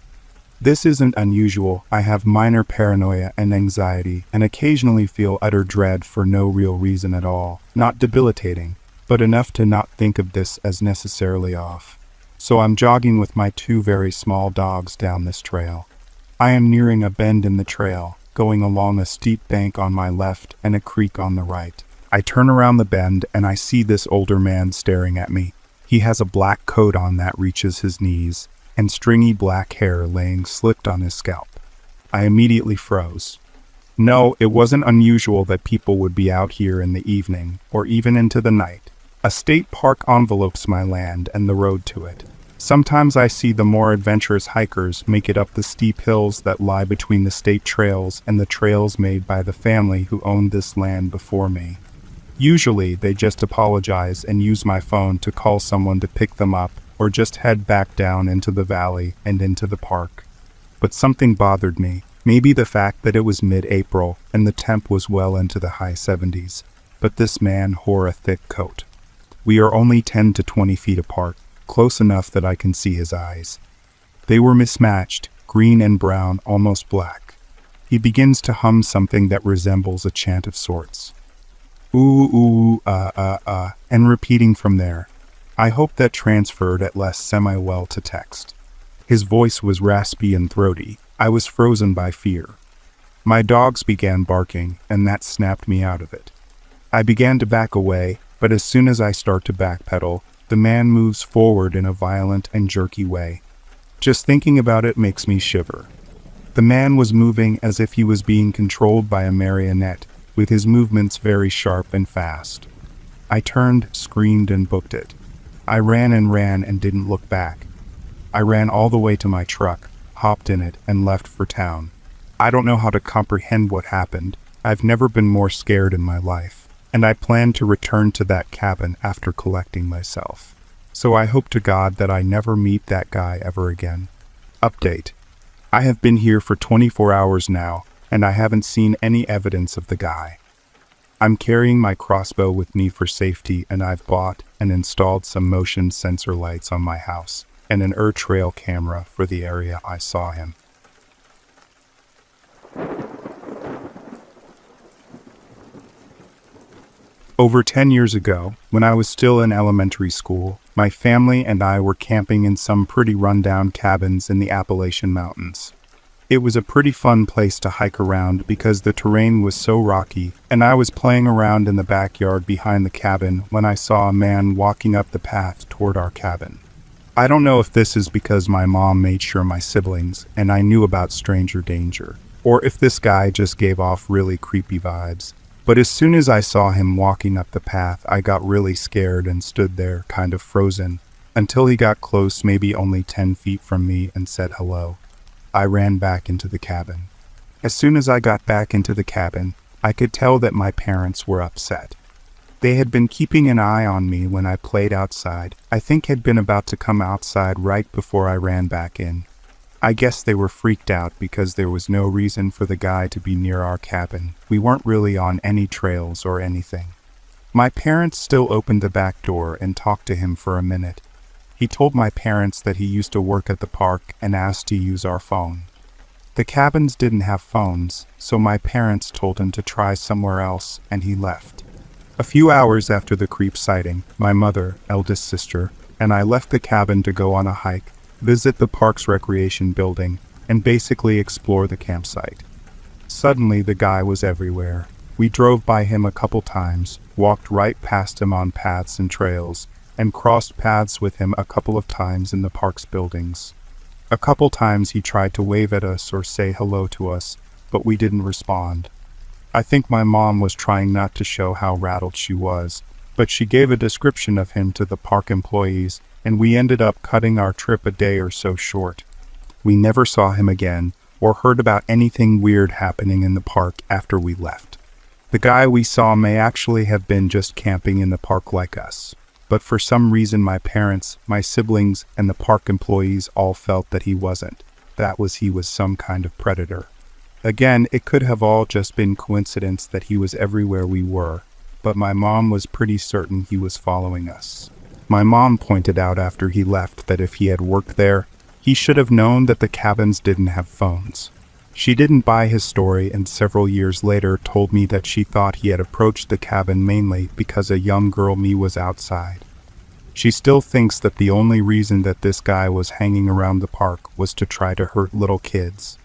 This isn't unusual. I have minor paranoia and anxiety, and occasionally feel utter dread for no real reason at all. Not debilitating, but enough to not think of this as necessarily off. So I'm jogging with my 2 very small dogs down this trail. I am nearing a bend in the trail, going along a steep bank on my left and a creek on the right. I turn around the bend and I see this older man staring at me. He has a black coat on that reaches his knees, and stringy black hair laying slicked on his scalp. I immediately froze. No, it wasn't unusual that people would be out here in the evening, or even into the night. A state park envelopes my land and the road to it. Sometimes I see the more adventurous hikers make it up the steep hills that lie between the state trails and the trails made by the family who owned this land before me. Usually, they just apologize and use my phone to call someone to pick them up, or just head back down into the valley and into the park. But something bothered me, maybe the fact that it was mid-April and the temp was well into the high 70s, but this man wore a thick coat. We are only 10 to 20 feet apart, close enough that I can see his eyes. They were mismatched, green and brown, almost black. He begins to hum something that resembles a chant of sorts. Ooh, ooh, and repeating from there. I hope that transferred at least semi-well to text. His voice was raspy and throaty. I was frozen by fear. My dogs began barking, and that snapped me out of it. I began to back away, but as soon as I start to backpedal, the man moves forward in a violent and jerky way. Just thinking about it makes me shiver. The man was moving as if he was being controlled by a marionette, with his movements very sharp and fast. I turned, screamed, and booked it. I ran and didn't look back. I ran all the way to my truck, hopped in it, and left for town. I don't know how to comprehend what happened. I've never been more scared in my life, and I plan to return to that cabin after collecting myself. So I hope to God that I never meet that guy ever again. Update. I have been here for 24 hours now, and I haven't seen any evidence of the guy. I'm carrying my crossbow with me for safety, and I've bought and installed some motion sensor lights on my house. and an trail camera for the area I saw him. Over 10 years ago, when I was still in elementary school, my family and I were camping in some pretty rundown cabins in the Appalachian Mountains. It was a pretty fun place to hike around because the terrain was so rocky, and I was playing around in the backyard behind the cabin when I saw a man walking up the path toward our cabin. I don't know if this is because my mom made sure my siblings and I knew about stranger danger, or if this guy just gave off really creepy vibes. But as soon as I saw him walking up the path, I got really scared and stood there, kind of frozen, until he got close, maybe only 10 feet from me, and said hello. I ran back into the cabin. As soon as I got back into the cabin, I could tell that my parents were upset. They had been keeping an eye on me when I played outside. I think had been about to come outside right before I ran back in. I guess they were freaked out because there was no reason for the guy to be near our cabin. We weren't really on any trails or anything. My parents still opened the back door and talked to him for a minute. He told my parents that he used to work at the park and asked to use our phone. The cabins didn't have phones, so my parents told him to try somewhere else, and he left. A few hours after the creep sighting, my mother, eldest sister, and I left the cabin to go on a hike, visit the park's recreation building, and basically explore the campsite. Suddenly, the guy was everywhere. We drove by him a couple times, walked right past him on paths and trails, and crossed paths with him a couple of times in the park's buildings. A couple times he tried to wave at us or say hello to us, but we didn't respond. I think my mom was trying not to show how rattled she was, but she gave a description of him to the park employees, and we ended up cutting our trip a day or so short. We never saw him again, or heard about anything weird happening in the park after we left. The guy we saw may actually have been just camping in the park like us, but for some reason my parents, my siblings, and the park employees all felt that he wasn't. He was some kind of predator. Again, it could have all just been coincidence that he was everywhere we were, but my mom was pretty certain he was following us. My mom pointed out after he left that if he had worked there, he should have known that the cabins didn't have phones. She didn't buy his story, and several years later told me that she thought he had approached the cabin mainly because a young girl me was outside. She still thinks that the only reason that this guy was hanging around the park was to try to hurt little kids.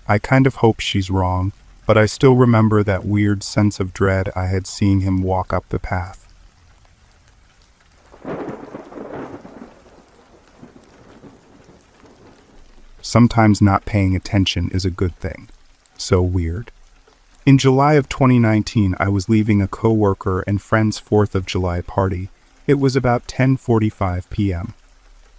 I kind of hope she's wrong, but I still remember that weird sense of dread I had seen him walk up the path. Sometimes not paying attention is a good thing. So weird. In July of 2019, I was leaving a coworker and friend's 4th of July party. It was about 10:45 p.m.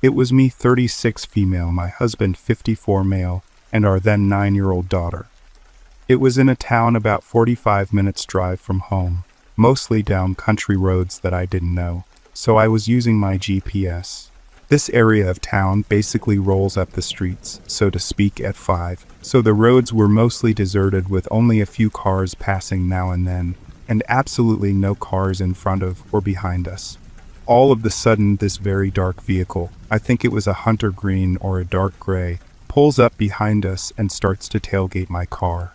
It was me, 36 female, my husband, 54 male, and our then 9-year-old daughter. It was in a town about 45 minutes drive from home, mostly down country roads that I didn't know, so I was using my GPS. This area of town basically rolls up the streets, so to speak, at 5, so the roads were mostly deserted with only a few cars passing now and then, and absolutely no cars in front of or behind us. All of the sudden, this very dark vehicle, I think it was a hunter green or a dark gray, pulls up behind us and starts to tailgate my car.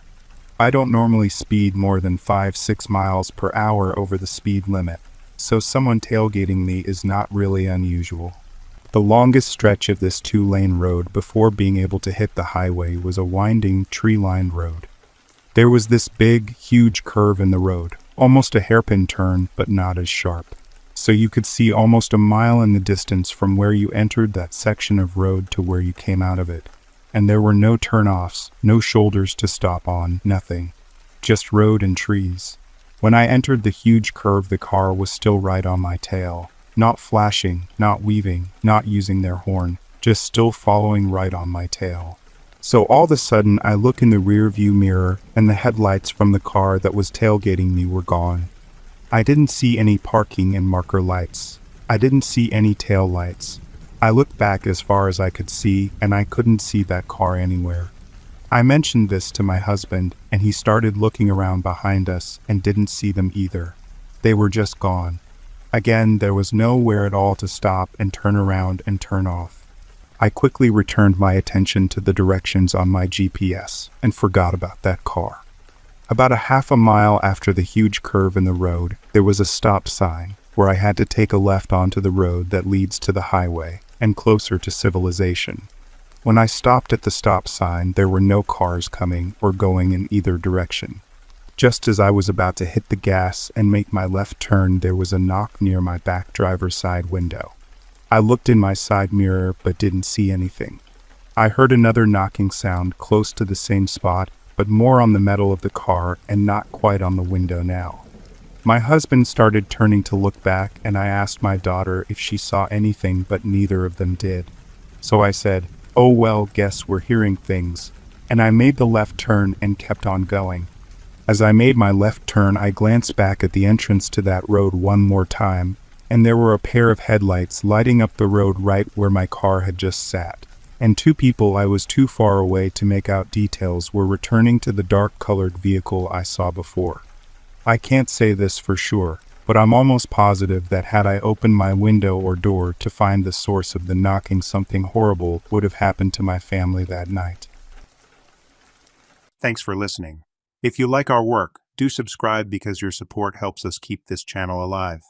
I don't normally speed more than 5-6 miles per hour over the speed limit, so someone tailgating me is not really unusual. The longest stretch of this 2-lane road before being able to hit the highway was a winding, tree-lined road. There was this big, huge curve in the road, almost a hairpin turn, but not as sharp. So you could see almost a mile in the distance from where you entered that section of road to where you came out of it. And there were no turn-offs, no shoulders to stop on, nothing. Just road and trees. When I entered the huge curve, the car was still right on my tail. Not flashing, not weaving, not using their horn, just still following right on my tail. So all of a sudden I look in the rear view mirror and the headlights from the car that was tailgating me were gone. I didn't see any parking and marker lights. I didn't see any tail lights. I looked back as far as I could see and I couldn't see that car anywhere. I mentioned this to my husband and he started looking around behind us and didn't see them either. They were just gone. Again, there was nowhere at all to stop and turn around and turn off. I quickly returned my attention to the directions on my GPS and forgot about that car. About a half a mile after the huge curve in the road, there was a stop sign where I had to take a left onto the road that leads to the highway and closer to civilization. When I stopped at the stop sign, there were no cars coming or going in either direction. Just as I was about to hit the gas and make my left turn, there was a knock near my back driver's side window. I looked in my side mirror but didn't see anything. I heard another knocking sound close to the same spot, but more on the metal of the car and not quite on the window now. My husband started turning to look back, and I asked my daughter if she saw anything, but neither of them did. So I said, "Oh well, guess we're hearing things," and I made the left turn and kept on going. As I made my left turn, I glanced back at the entrance to that road one more time, and there were a pair of headlights lighting up the road right where my car had just sat, and two people I was too far away to make out details were returning to the dark-colored vehicle I saw before. I can't say this for sure, but I'm almost positive that had I opened my window or door to find the source of the knocking, something horrible would have happened to my family that night. Thanks for listening. If you like our work, do subscribe because your support helps us keep this channel alive.